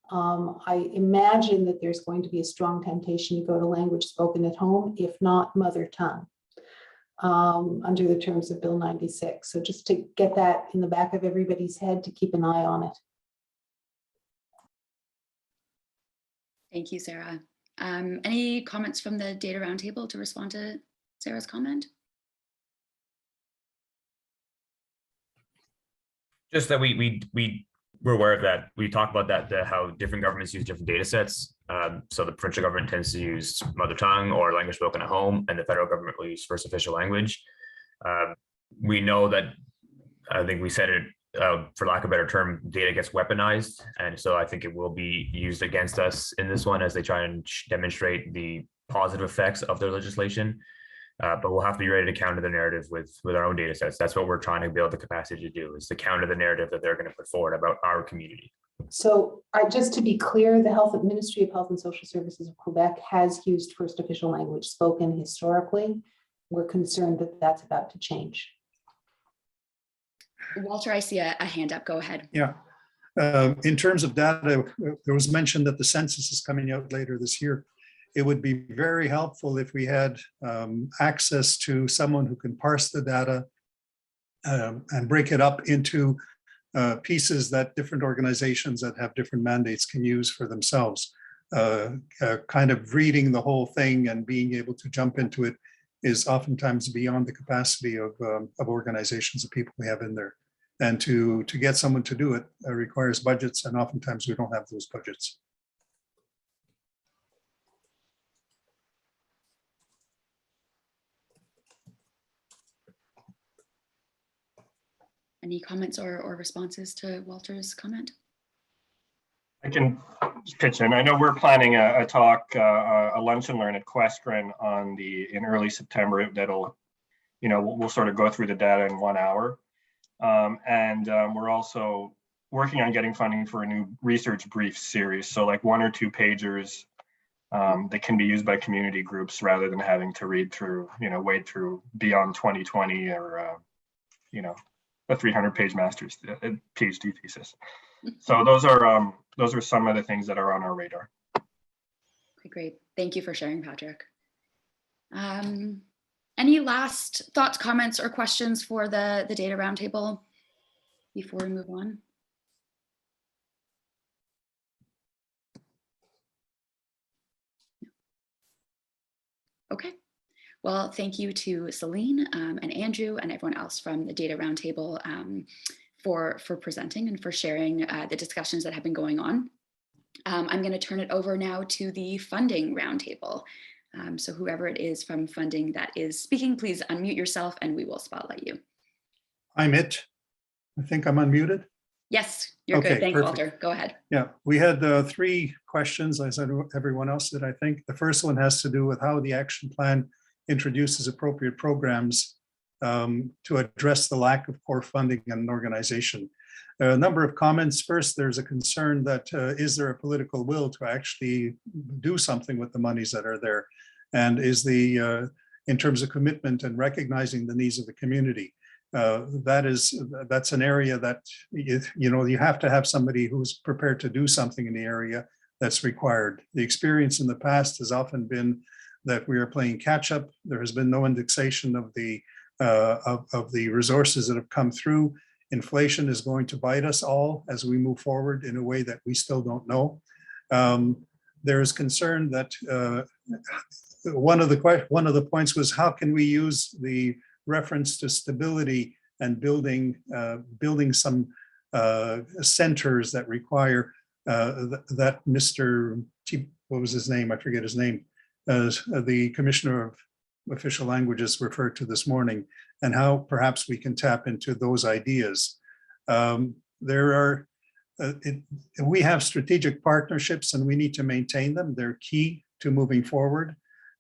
I imagine that there's going to be a strong temptation to go to language spoken at home, if not mother tongue, under the terms of Bill 96. So just to get that in the back of everybody's head, to keep an eye on it. Thank you, Sarah. Any comments from the Data Roundtable to respond to Sarah's comment? Just that we're aware of that. We talk about that, how different governments use different data sets. So the provincial government tends to use mother tongue or language spoken at home, and the federal government will use first official language. We know that, I think we said it, for lack of a better term, data gets weaponized. And so I think it will be used against us in this one as they try and demonstrate the positive effects of their legislation. But we'll have to be ready to counter the narrative with our own data sets. That's what we're trying to build the capacity to do, is to counter the narrative that they're going to put forward about our community. So just to be clear, the Ministry of Health and Social Services of Quebec has used first official language spoken historically. We're concerned that that's about to change. Walter, I see a hand up. Go ahead. Yeah. In terms of data, there was mention that the census is coming out later this year. It would be very helpful if we had access to someone who can parse the data and break it up into pieces that different organizations that have different mandates can use for themselves. kind of reading the whole thing and being able to jump into it is oftentimes beyond the capacity of organizations, of people we have in there. And to get someone to do it requires budgets, and oftentimes we don't have those budgets. Any comments or responses to Walter's comment? I can pitch in. I know we're planning a talk, a lunch and learn at Questron in early September. That'll, we'll sort of go through the data in 1 hour. We're also working on getting funding for a new research brief series. So like 1 or 2 pagers that can be used by community groups rather than having to read through, wade through Beyond 2020 or, a 300-page master's PhD thesis. So those are some of the things that are on our radar. Okay, great. Thank you for sharing, Patrick. Any last thoughts, comments, or questions for the Data Roundtable before we move on? Okay. Well, thank you to Celine and Andrew and everyone else from the Data Roundtable for presenting and for sharing the discussions that have been going on. I'm going to turn it over now to the Funding Roundtable. So whoever it is from funding that is speaking, please unmute yourself and we will spotlight you. I'm it. I think I'm unmuted. Yes, you're Okay, good. Thanks, perfect. Walter. Go ahead. Yeah, we had 3 questions. I said everyone else did, I think. The first one has to do with how the action plan introduces appropriate programs to address the lack of core funding in an organization. A number of comments. First, there's a concern that is there a political will to actually do something with the monies that are there? And is in terms of commitment and recognizing the needs of the community? That's an area that, you have to have somebody who's prepared to do something in the area that's required. The experience in the past has often been that we are playing catch up. There has been no indexation of the resources that have come through. Inflation is going to bite us all as we move forward in a way that we still don't know. There is concern that one of the points was, how can we use the reference to stability and building some centers that require that Mr. What was his name? I forget his name. The Commissioner of Official Languages referred to this morning, and how perhaps we can tap into those ideas. We have strategic partnerships and we need to maintain them. They're key to moving forward.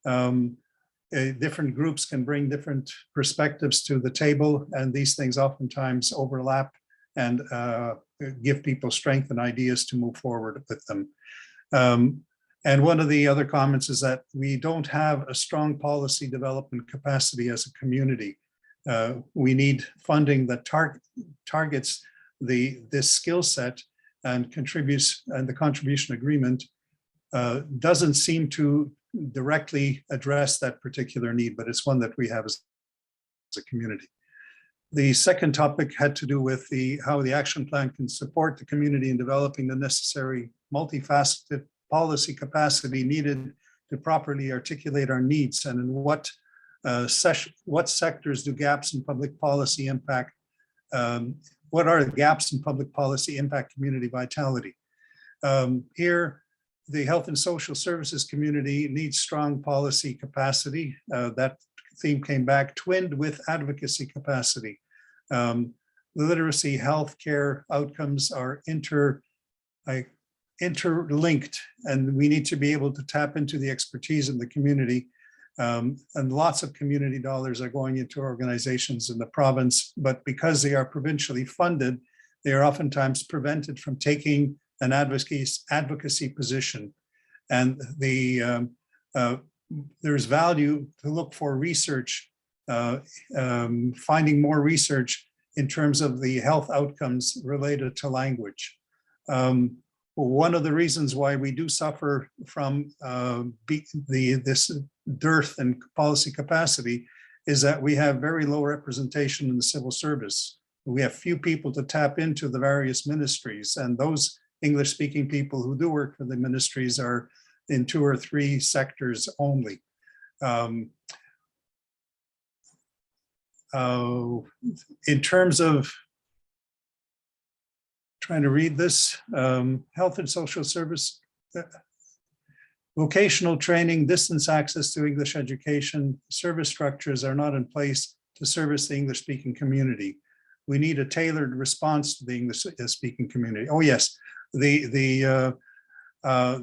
Different groups can bring different perspectives to the table, and these things oftentimes overlap and give people strength and ideas to move forward with them. And one of the other comments is that we don't have a strong policy development capacity as a community. We need funding that targets this skill set and contributes, and the contribution agreement doesn't seem to directly address that particular need, but it's one that we have as a community. The second topic had to do with how the action plan can support the community in developing the necessary multifaceted policy capacity needed to properly articulate our needs, and in what sectors do gaps in public policy impact, what are the gaps in public policy impact community vitality. Here, the health and social services community needs strong policy capacity. That theme came back, twinned with advocacy capacity. Literacy, healthcare outcomes are interlinked, and we need to be able to tap into the expertise in the community. And lots of community dollars are going into organizations in the province, but because they are provincially funded, they are oftentimes prevented from taking an advocacy position. And there's value to look for research, finding more research in terms of the health outcomes related to language. One of the reasons why we do suffer from this dearth in policy capacity is that we have very low representation in the civil service. We have few people to tap into the various ministries, and those English-speaking people who do work for the ministries are in 2 or 3 sectors only. In terms of trying to read this, health and social service, vocational training, distance access to English education, service structures are not in place to service the English-speaking community. We need a tailored response to the English-speaking community. Oh yes, the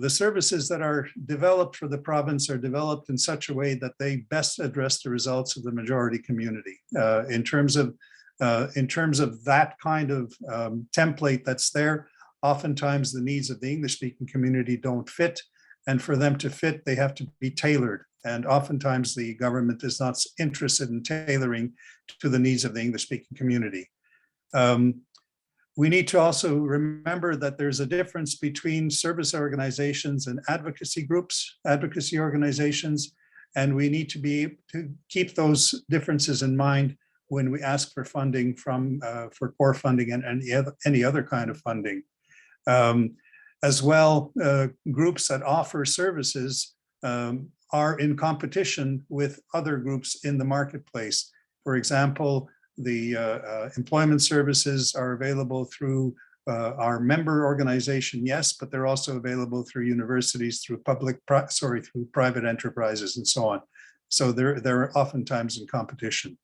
services that are developed for the province are developed in such a way that they best address the results of the majority community. In terms of that kind of template that's there, oftentimes the needs of the English-speaking community don't fit, and for them to fit, they have to be tailored. And oftentimes the government is not interested in tailoring to the needs of the English-speaking community. We need to also remember that there's a difference between service organizations and advocacy groups, advocacy organizations, and we need to keep those differences in mind when we ask for funding for core funding and any other kind of funding. As well, groups that offer services are in competition with other groups in the marketplace. For example, the employment services are available through our member organization, yes, but they're also available through universities, through through private enterprises and so on. So they're oftentimes in competition.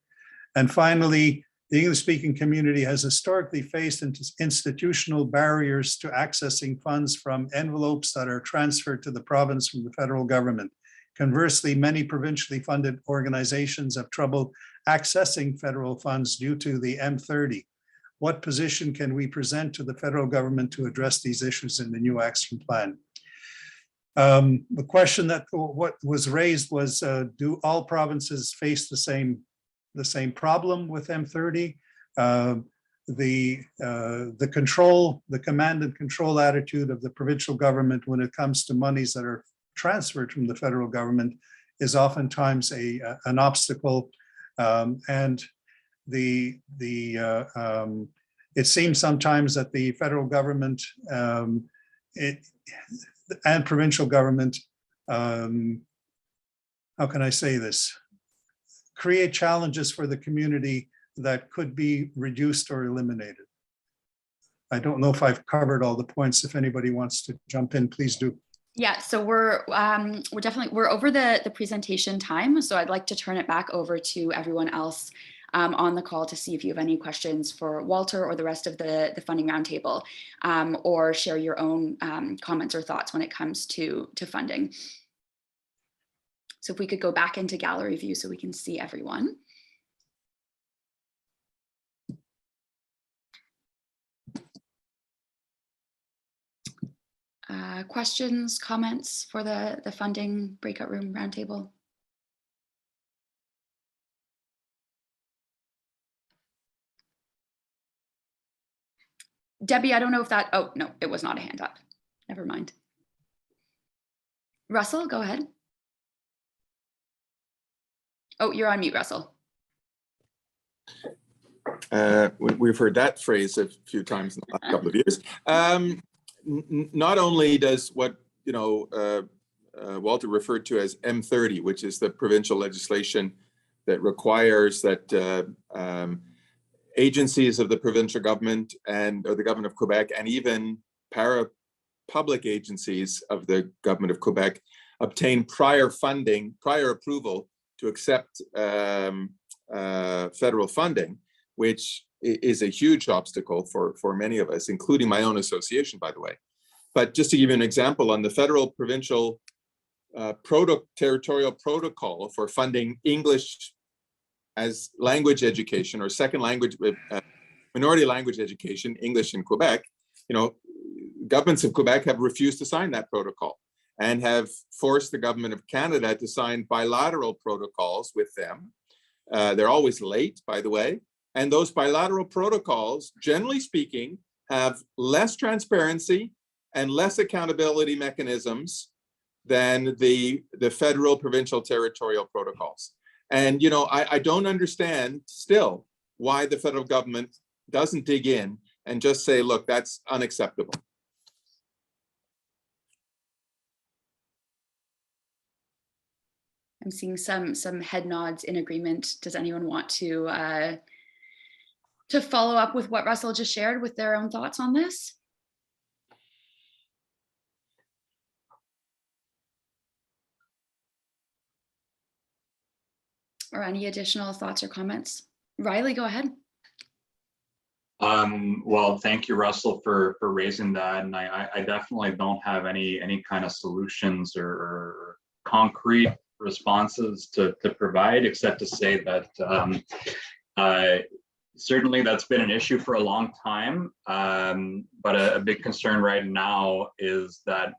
And finally, the English-speaking community has historically faced institutional barriers to accessing funds from envelopes that are transferred to the province from the federal government. Conversely, many provincially funded organizations have trouble accessing federal funds due to the M30. What position can we present to the federal government to address these issues in the new action plan? The question that what was raised was, do all provinces face the same problem with M30? The command and control attitude of the provincial government when it comes to monies that are transferred from the federal government is oftentimes an obstacle, and it seems sometimes that the federal government and provincial government, how can I say this, create challenges for the community that could be reduced or eliminated. I don't know if I've covered all the points. If anybody wants to jump in, please do. Yeah, so we're over the presentation time, so I'd like to turn it back over to everyone else on the call to see if you have any questions for Walter or the rest of the funding roundtable, or share your own comments or thoughts when it comes to funding. So if we could go back into gallery view so we can see everyone. Questions, comments for the funding breakout room roundtable? Debbie, I don't know if that, oh no, it was not a hand up. Never mind. Russell, go ahead. Oh, you're on mute, Russell. We've heard that phrase a few times in the last couple of years. Not only does what Walter referred to as M30, which is the provincial legislation that requires that agencies of the provincial government or the government of Quebec, and even para-public agencies of the government of Quebec obtain prior approval to accept federal funding, which is a huge obstacle for many of us, including my own association, by the way. But just to give you an example, on the federal provincial territorial protocol for funding English as language education or second language, minority language education, English in Quebec, governments of Quebec have refused to sign that protocol and have forced the government of Canada to sign bilateral protocols with them. They're always late, by the way. And those bilateral protocols, generally speaking, have less transparency and less accountability mechanisms than the federal provincial territorial protocols. And, I don't understand still why the federal government doesn't dig in and just say, look, that's unacceptable. I'm seeing some head nods in agreement. Does anyone want to follow up with what Russell just shared with their own thoughts on this? Or any additional thoughts or comments? Riley, go ahead. Well, thank you, Russell, for raising that. And I definitely don't have any kind of solutions or concrete responses to provide, except to say that certainly that's been an issue for a long time. But a big concern right now is that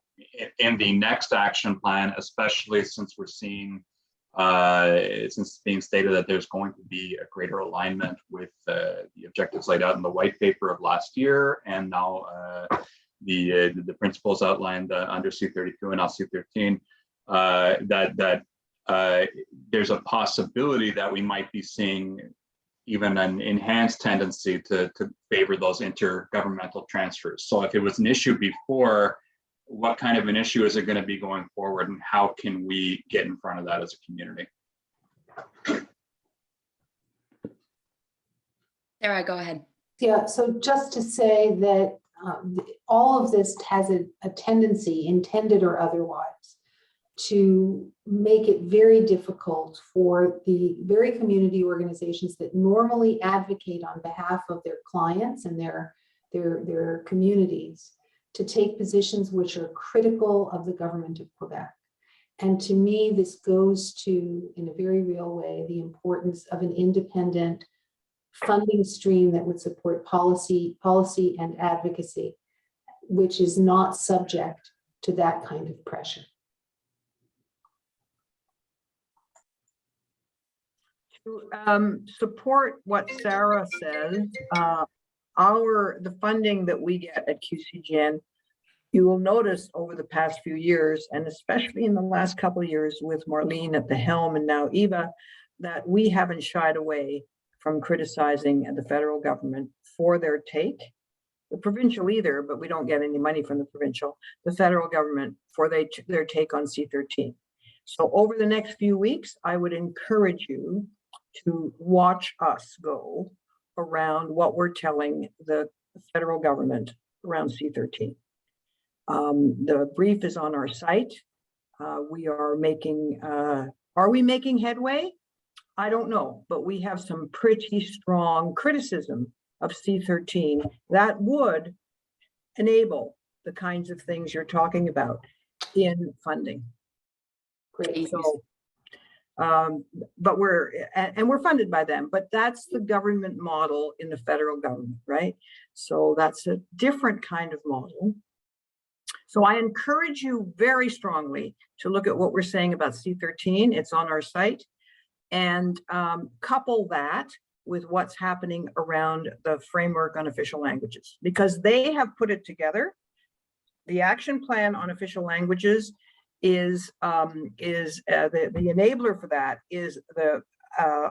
in the next action plan, especially since we're seeing since it's being stated that there's going to be a greater alignment with the objectives laid out in the white paper of last year, and now the principles outlined under C32 and now C13, that there's a possibility that we might be seeing even an enhanced tendency to favor those intergovernmental transfers. So if it was an issue before, what kind of an issue is it going to be going forward, and how can we get in front of that as a community? Sarah, go ahead. Yeah, so just to say that all of this has a tendency, intended or otherwise, to make it very difficult for the very community organizations that normally advocate on behalf of their clients and their communities to take positions which are critical of the government of Quebec. And to me, this goes to, in a very real way, the importance of an independent funding stream that would support policy and advocacy, which is not subject to that kind of pressure. To support what Sarah says, the funding that we get at QCGN, you will notice over the past few years, and especially in the last couple of years with Marlene at the helm and now Eva, that we haven't shied away from criticizing the federal government for their take, the provincial either, but we don't get any money from the provincial, the federal government for their take on C13. So over the next few weeks, I would encourage you to watch us go around what we're telling the federal government around C13. The brief is on our site. We are making headway? I don't know, but we have some pretty strong criticism of C13 that would enable the kinds of things you're talking about in funding. Great. So, but we're funded by them, but that's the government model in the federal government, right? So that's a different kind of model. So I encourage you very strongly to look at what we're saying about C13. It's on our site, and couple that with what's happening around the framework on official languages, because they have put it together. The action plan on official languages is the enabler for that is the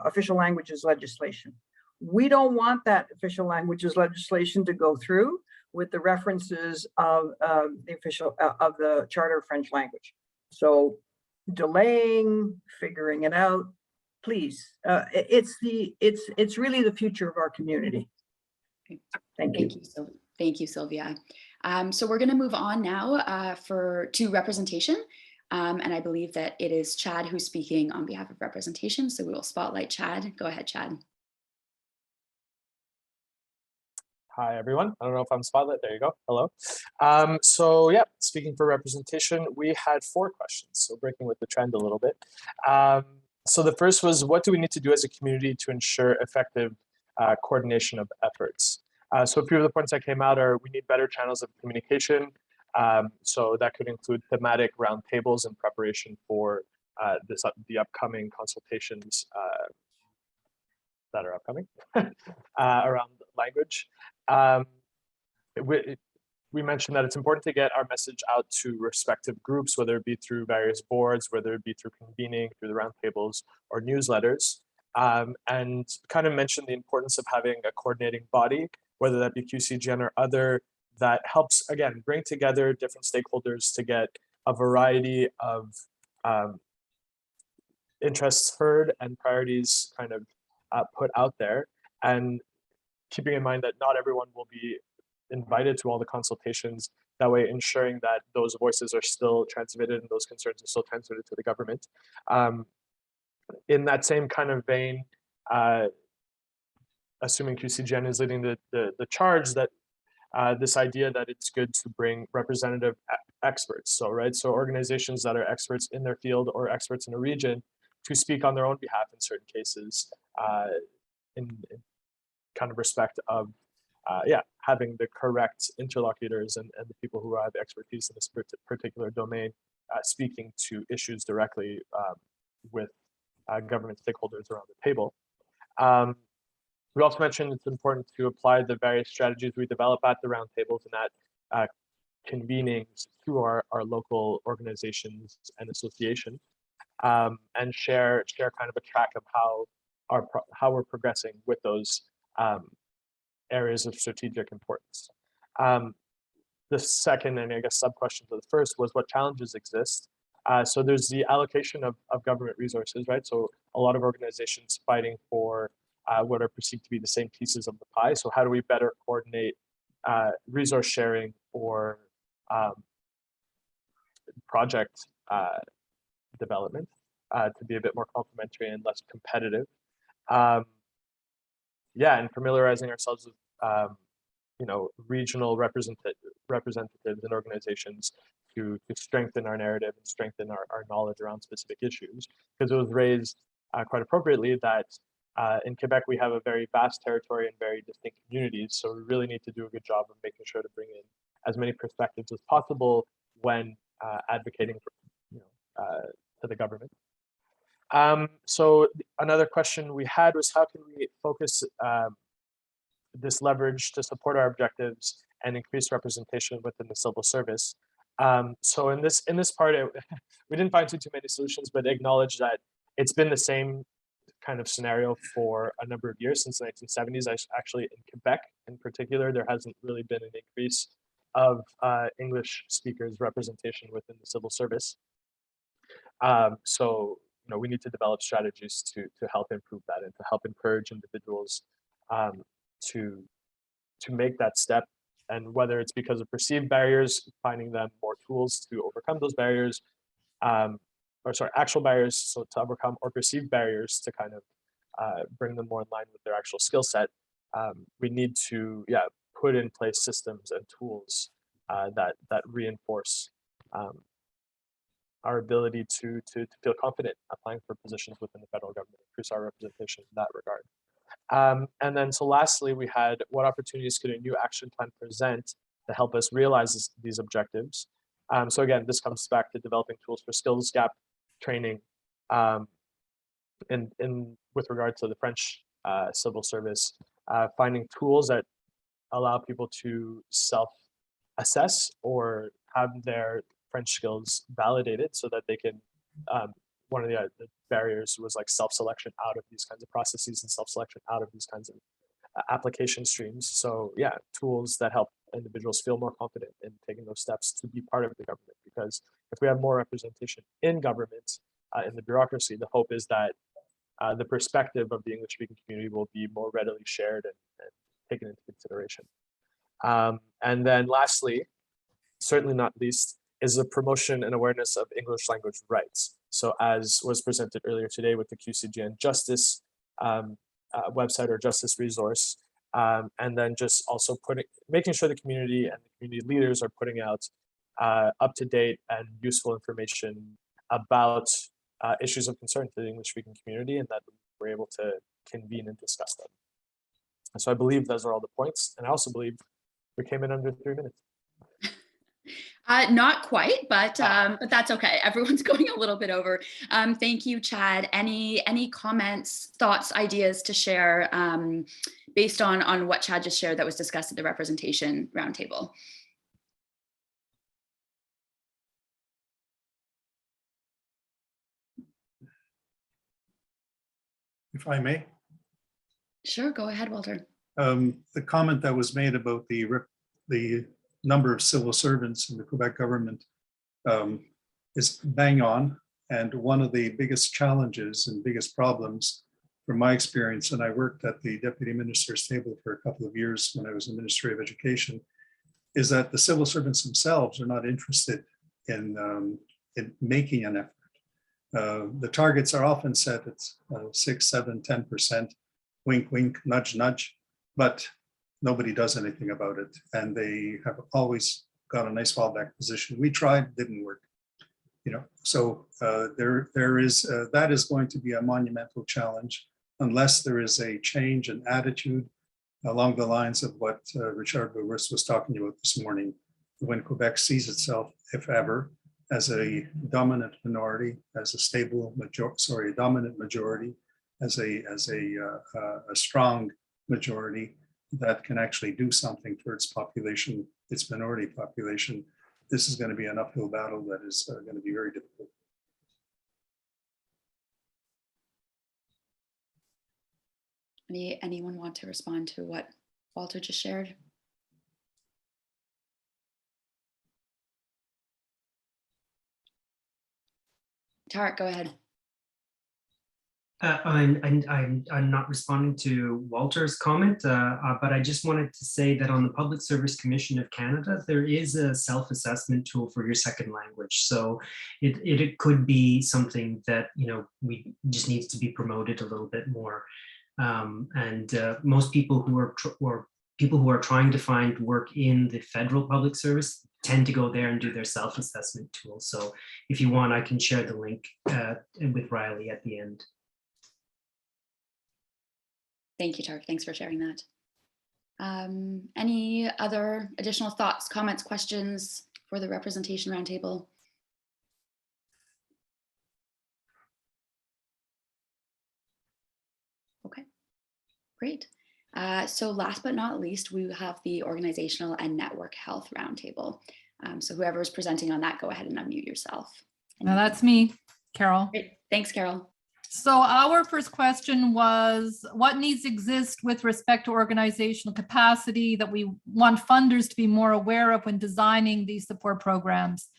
official languages legislation. We don't want that official languages legislation to go through with the references of the official of the Charter of French language. So delaying, figuring it out, please. It's really the future of our community. Thank you. Thank you, Sylvia. So we're going to move on now to representation. And I believe that it is Chad who's speaking on behalf of representation. So we will spotlight Chad. Go ahead, Chad. Hi, everyone. I don't know if I'm spotlight. There you go. Hello. So yeah, speaking for representation, we had 4 questions. So breaking with the trend a little bit. So the first was, what do we need to do as a community to ensure effective coordination of efforts? So a few of the points that came out are, we need better channels of communication. So that could include thematic roundtables in preparation for the upcoming consultations that are upcoming around language. We mentioned that it's important to get our message out to respective groups, whether it be through various boards, whether it be through convening, through the roundtables or newsletters, and kind of mentioned the importance of having a coordinating body, whether that be QCGN or other, that helps, again, bring together different stakeholders to get a variety of interests heard and priorities kind of put out there, and keeping in mind that not everyone will be invited to all the consultations, that way ensuring that those voices are still transmitted and those concerns are still transmitted to the government. In that same kind of vein, assuming QCGN is leading the charge, that this idea that it's good to bring representative experts. So, right, so organizations that are experts in their field or experts in a region to speak on their own behalf in certain cases, in kind of respect of, having the correct interlocutors and the people who have expertise in this particular domain, speaking to issues directly with government stakeholders around the table. We also mentioned it's important to apply the various strategies we develop at the roundtables and at convenings to our local organizations and associations, and share kind of a track of how we're progressing with those areas of strategic importance. The second, and I guess sub-question to the first, was what challenges exist. So there's the allocation of government resources, right? So a lot of organizations fighting for what are perceived to be the same pieces of the pie. So how do we better coordinate resource sharing or project development to be a bit more complementary and less competitive? And familiarizing ourselves with regional representatives and organizations to strengthen our narrative and strengthen our knowledge around specific issues. Because it was raised quite appropriately that in Quebec, we have a very vast territory and very distinct communities. So we really need to do a good job of making sure to bring in as many perspectives as possible when advocating for, to the government. So another question we had was, how can we focus this leverage to support our objectives and increase representation within the civil service? So in this part, we didn't find too many solutions, but acknowledge that it's been the same kind of scenario for a number of years since the 1970s. Actually, in Quebec in particular, there hasn't really been an increase of English speakers representation within the civil service. So we need to develop strategies to help improve that and to help encourage individuals to make that step. And whether it's because of perceived barriers, finding them more tools to overcome those barriers, actual barriers, so to overcome, or perceived barriers to kind of bring them more in line with their actual skill set. We need to put in place systems and tools that reinforce our ability to feel confident applying for positions within the federal government, increase our representation in that regard. And then so lastly, we had, what opportunities could a new action plan present to help us realize these objectives? So again, this comes back to developing tools for skills gap training with regard to the French civil service, finding tools that allow people to self-assess or have their French skills validated so that they can, one of the barriers was like self-selection out of these kinds of processes and self-selection out of these kinds of application streams. So tools that help individuals feel more confident in taking those steps to be part of the government. Because if we have more representation in government, in the bureaucracy, the hope is that the perspective of the English-speaking community will be more readily shared and taken into consideration. And then lastly, certainly not least, is the promotion and awareness of English language rights. So as was presented earlier today with the QCGN Justice website or Justice resource, and then just also making sure the community and the community leaders are putting out up-to-date and useful information about issues of concern to the English-speaking community, and that we're able to convene and discuss them. So I believe those are all the points, and I also believe we came in under 3 minutes. Not quite, but that's okay. Everyone's going a little bit over. Thank you, Chad. Any comments, thoughts, ideas to share based on what Chad just shared that was discussed at the representation roundtable? If I may. Sure, go ahead, Walter. The comment that was made about the number of civil servants in the Quebec government is bang on. And one of the biggest challenges and biggest problems from my experience, and I worked at the Deputy Minister's table for a couple of years when I was in the Ministry of Education, is that the civil servants themselves are not interested in making an effort. The targets are often set at 6, 7, 10%, wink, wink, nudge, nudge, but nobody does anything about it. And they have always got a nice fallback position. We tried, didn't work. So that is going to be a monumental challenge unless there is a change in attitude along the lines of what Richard Bourris was talking about this morning, when Quebec sees itself, if ever, as a dominant minority, as a stable majority, dominant majority, as a strong majority that can actually do something for its population, its minority population. This is going to be an uphill battle that is going to be very difficult. Anyone want to respond to what Walter just shared? Tarek, go ahead. I'm not responding to Walter's comment, but I just wanted to say that on the Public Service Commission of Canada, there is a self-assessment tool for your second language. So it could be something that, we just needs to be promoted a little bit more. Most people who are trying to find work in the federal public service tend to go there and do their self-assessment tool. So if you want, I can share the link with Riley at the end. Thank you, Tarek. Thanks for sharing that. Any other additional thoughts, comments, questions for the representation roundtable? Okay, great. So last but not least, we have the organizational and network health roundtable. So whoever is presenting on that, go ahead and unmute yourself. Now that's me, Carol. Great. Thanks, Carol. So our first question was, what needs to exist with respect to organizational capacity that we want funders to be more aware of when designing these support programs?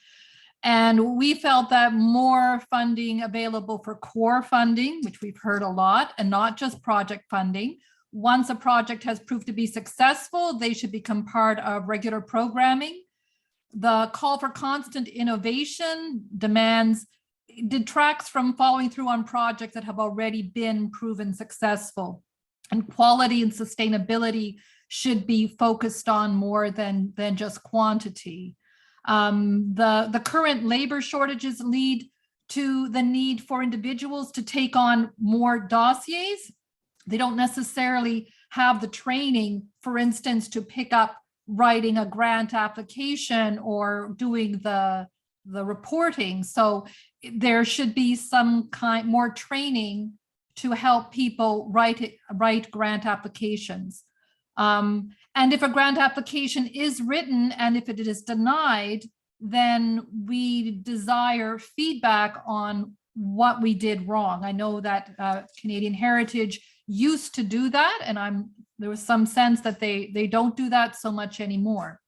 And we felt that more funding available for core funding, which we've heard a lot, and not just project funding. Once a project has proved to be successful, they should become part of regular programming. The call for constant innovation detracts from following through on projects that have already been proven successful. And quality and sustainability should be focused on more than just quantity. The current labor shortages lead to the need for individuals to take on more dossiers. They don't necessarily have the training, for instance, to pick up writing a grant application or doing the reporting. So there should be some more training to help people write grant applications. And if a grant application is written and if it is denied, then we desire feedback on what we did wrong. I know that Canadian Heritage used to do that, and there was some sense that they don't do that so much anymore.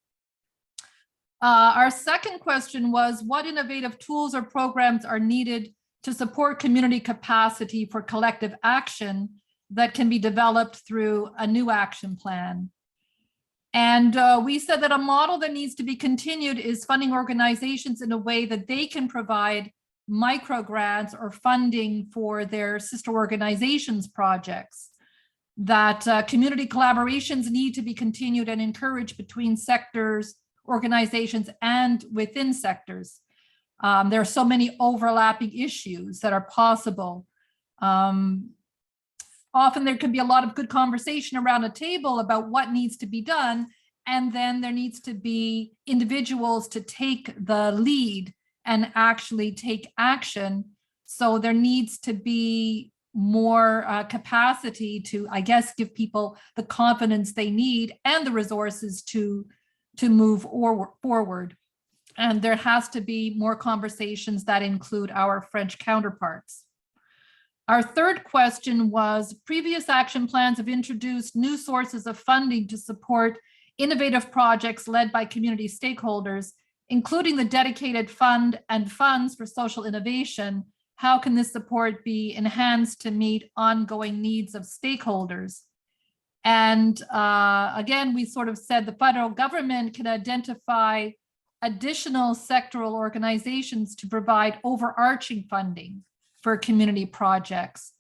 Our second question was, what innovative tools or programs are needed to support community capacity for collective action that can be developed through a new action plan? And we said that a model that needs to be continued is funding organizations in a way that they can provide micro grants or funding for their sister organizations projects, that community collaborations need to be continued and encouraged between sectors, organizations, and within sectors. There are so many overlapping issues that are possible. Often there can be a lot of good conversation around a table about what needs to be done, and then there needs to be individuals to take the lead and actually take action. So there needs to be more capacity to, I guess, give people the confidence they need and the resources to move forward. And there has to be more conversations that include our French counterparts. Our third question was, previous action plans have introduced new sources of funding to support innovative projects led by community stakeholders, including the dedicated fund and funds for social innovation how can this support be enhanced to meet ongoing needs of stakeholders? And again, we sort of said the federal government can identify additional sectoral organizations to provide overarching funding for community projects.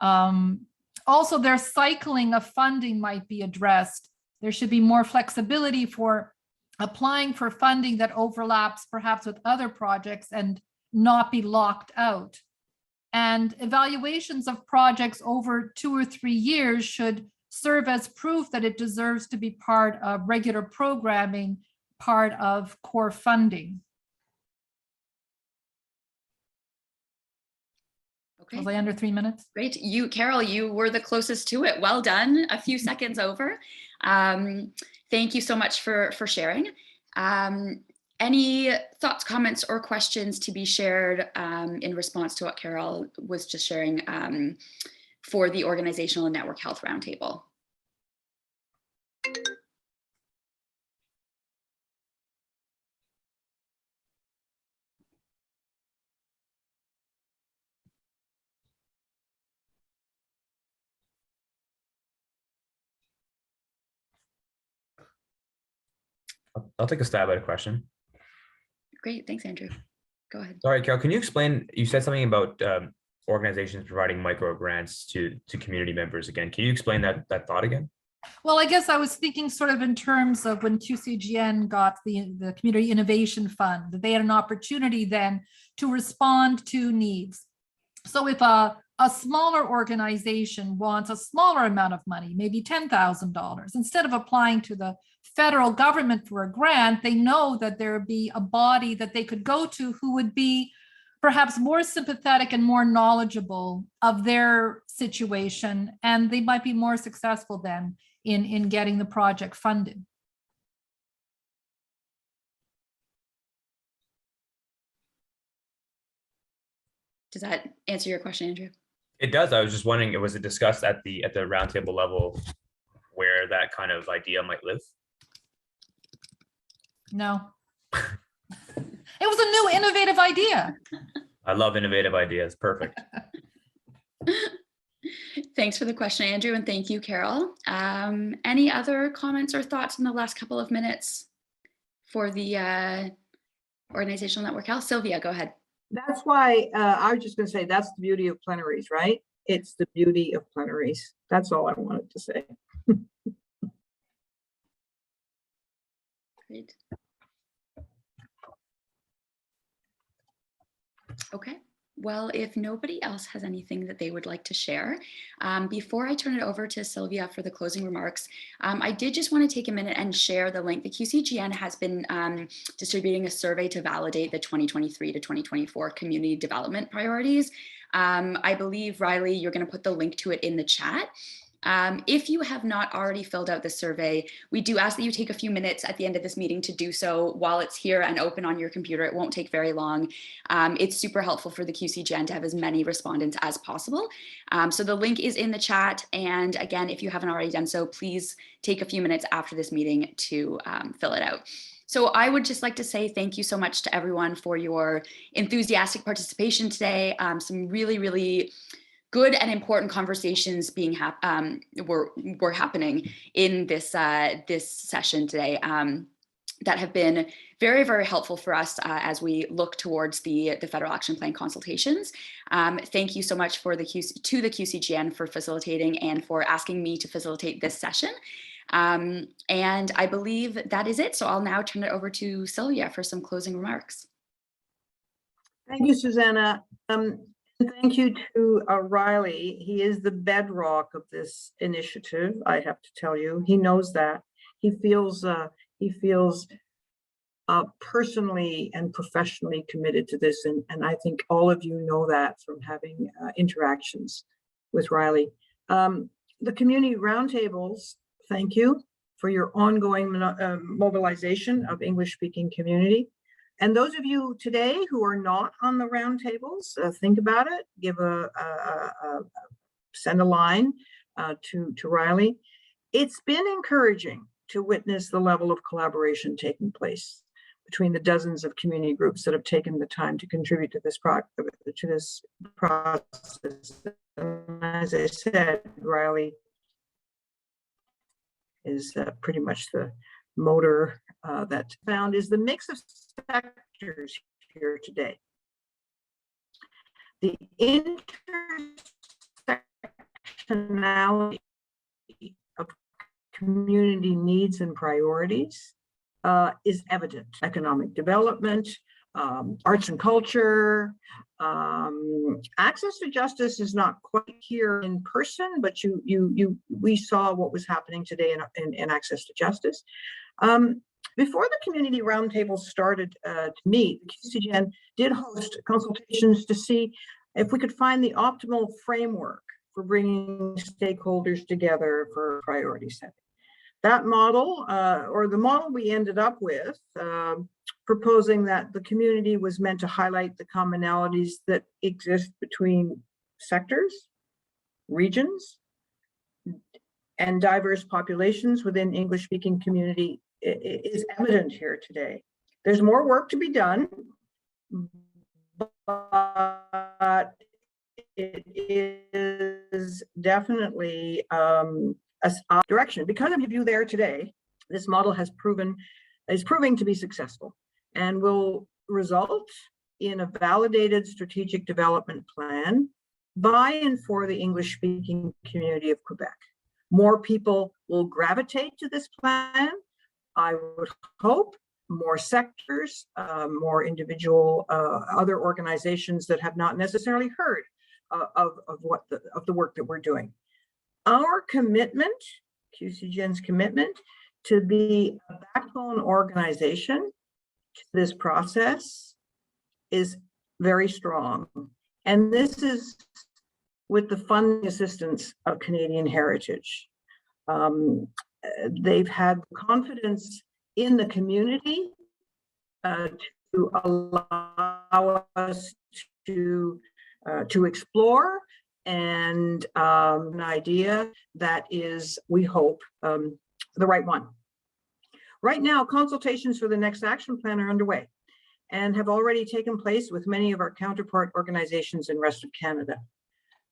Also, their cycling of funding might be addressed. There should be more flexibility for applying for funding that overlaps perhaps with other projects and not be locked out. And evaluations of projects over 2 or 3 years should serve as proof that it deserves to be part of regular programming, part of core funding. Okay. Was I under 3 minutes? Great. You, Carol, you were the closest to it. Well done. A few seconds over. Thank you so much for sharing. Any thoughts, comments, or questions to be shared in response to what Carol was just sharing for the Organizational and Network Health Roundtable? I'll take a stab at a question. Great, thanks, Andrew. Go ahead. Sorry, Carol, can you explain, you said something about organizations providing micro grants to community members again. Can you explain that thought again? Well, I guess I was thinking sort of in terms of when QCGN got the Community Innovation Fund, that they had an opportunity then to respond to needs. So if a smaller organization wants a smaller amount of money, maybe $10,000, instead of applying to the federal government for a grant, they know that there would be a body that they could go to who would be perhaps more sympathetic and more knowledgeable of their situation, and they might be more successful then in getting the project funded. Does that answer your question, Andrew? It does. I was just wondering, was it discussed at the roundtable level where that kind of idea might live? No. It was a new innovative idea. I love innovative ideas. Perfect. Thanks for the question, Andrew, and thank you, Carol. Any other comments or thoughts in the last couple of minutes for the Organizational Network Health? Sylvia, go ahead. That's why I was just going to say that's the beauty of plenaries, right? It's the beauty of plenaries. That's all I wanted to say. Great. Okay. Well, if nobody else has anything that they would like to share, before I turn it over to Sylvia for the closing remarks, I did just want to take a minute and share the link. The QCGN has been distributing a survey to validate the 2023 to 2024 community development priorities. I believe, Riley, you're going to put the link to it in the chat. If you have not already filled out the survey, we do ask that you take a few minutes at the end of this meeting to do so while it's here and open on your computer. It won't take very long. It's super helpful for the QCGN to have as many respondents as possible. So the link is in the chat. And again, if you haven't already done so, please take a few minutes after this meeting to fill it out. So I would just like to say thank you so much to everyone for your enthusiastic participation today. Some really, really good and important conversations being were happening in this session today that have been very, very helpful for us as we look towards the Federal Action Plan consultations. Thank you so much to the QCGN for facilitating and for asking me to facilitate this session. And I believe that is it. So I'll now turn it over to Sylvia for some closing remarks. Thank you, Susanna. Thank you to Riley. He is the bedrock of this initiative, I have to tell you. He knows that. He feels personally and professionally committed to this. And I think all of you know that from having interactions with Riley. The community roundtables, thank you for your ongoing mobilization of English-speaking community. And those of you today who are not on the roundtables, think about it. Send a line to Riley. It's been encouraging to witness the level of collaboration taking place between the dozens of community groups that have taken the time to contribute to this process. And as I said, Riley is pretty much the motor that found is the mix of sectors here today. The intersectionality of community needs and priorities is evident. Economic development, arts and culture, access to justice is not quite here in person, but we saw what was happening today in access to justice. Before the community roundtable started to meet, QCGN did host consultations to see if we could find the optimal framework for bringing stakeholders together for priority setting. That model, or the model we ended up with, proposing that the community was meant to highlight the commonalities that exist between sectors, regions, and diverse populations within English-speaking community is evident here today. There's more work to be done, but it is definitely a direction. Because of you there today, this model is proving to be successful and will result in a validated strategic development plan by and for the English-speaking community of Quebec. More people will gravitate to this plan, I would hope. More sectors, more individual other organizations that have not necessarily heard of the work that we're doing. Our commitment, QCGN's commitment, to be a backbone organization to this process is very strong. And this is with the funding assistance of Canadian Heritage. They've had confidence in the community to allow us to explore and an idea that is, we hope, the right one. Right now, consultations for the next action plan are underway and have already taken place with many of our counterpart organizations in the rest of Canada.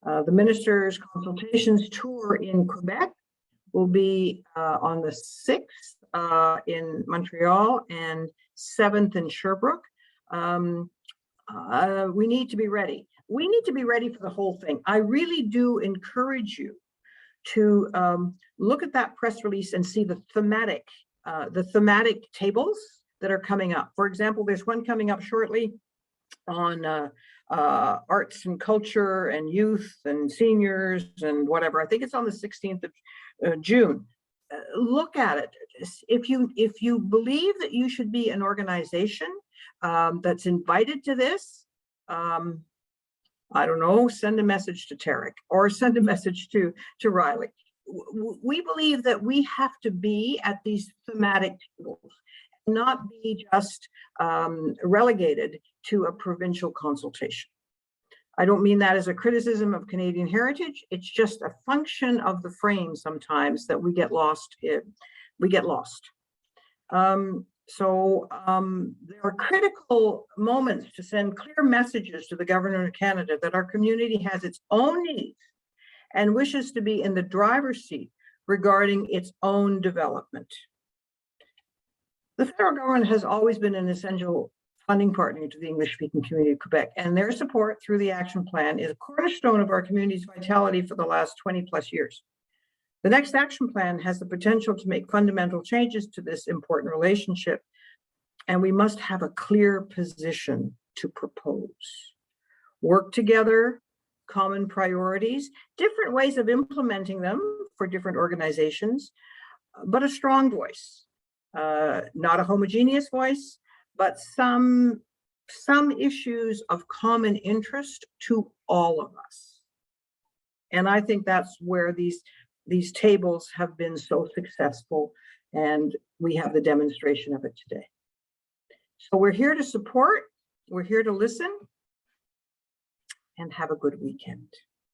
The minister's consultations tour in Quebec will be on the 6th in Montreal and 7th in Sherbrooke. We need to be ready. We need to be ready for the whole thing. I really do encourage you to look at that press release and see the thematic tables that are coming up. For example, there's one coming up shortly on arts and culture and youth and seniors and whatever. I think it's on the 16th of June. Look at it. If you believe that you should be an organization that's invited to this, I don't know, send a message to Tarek or send a message to Riley. We believe that we have to be at these thematic tables, not be just relegated to a provincial consultation. I don't mean that as a criticism of Canadian Heritage. It's just a function of the frame sometimes that we get lost in. There are critical moments to send clear messages to the Government of Canada that our community has its own needs and wishes to be in the driver's seat regarding its own development. The federal government has always been an essential funding partner to the English-speaking community of Quebec, and their support through the action plan is a cornerstone of our community's vitality for the last 20 plus years. The next action plan has the potential to make fundamental changes to this important relationship, and we must have a clear position to propose. Work together, common priorities, different ways of implementing them for different organizations, but a strong voice, not a homogeneous voice, but some issues of common interest to all of us. And I think that's where these tables have been so successful, and we have the demonstration of it today. So we're here to support, we're here to listen, and have a good weekend.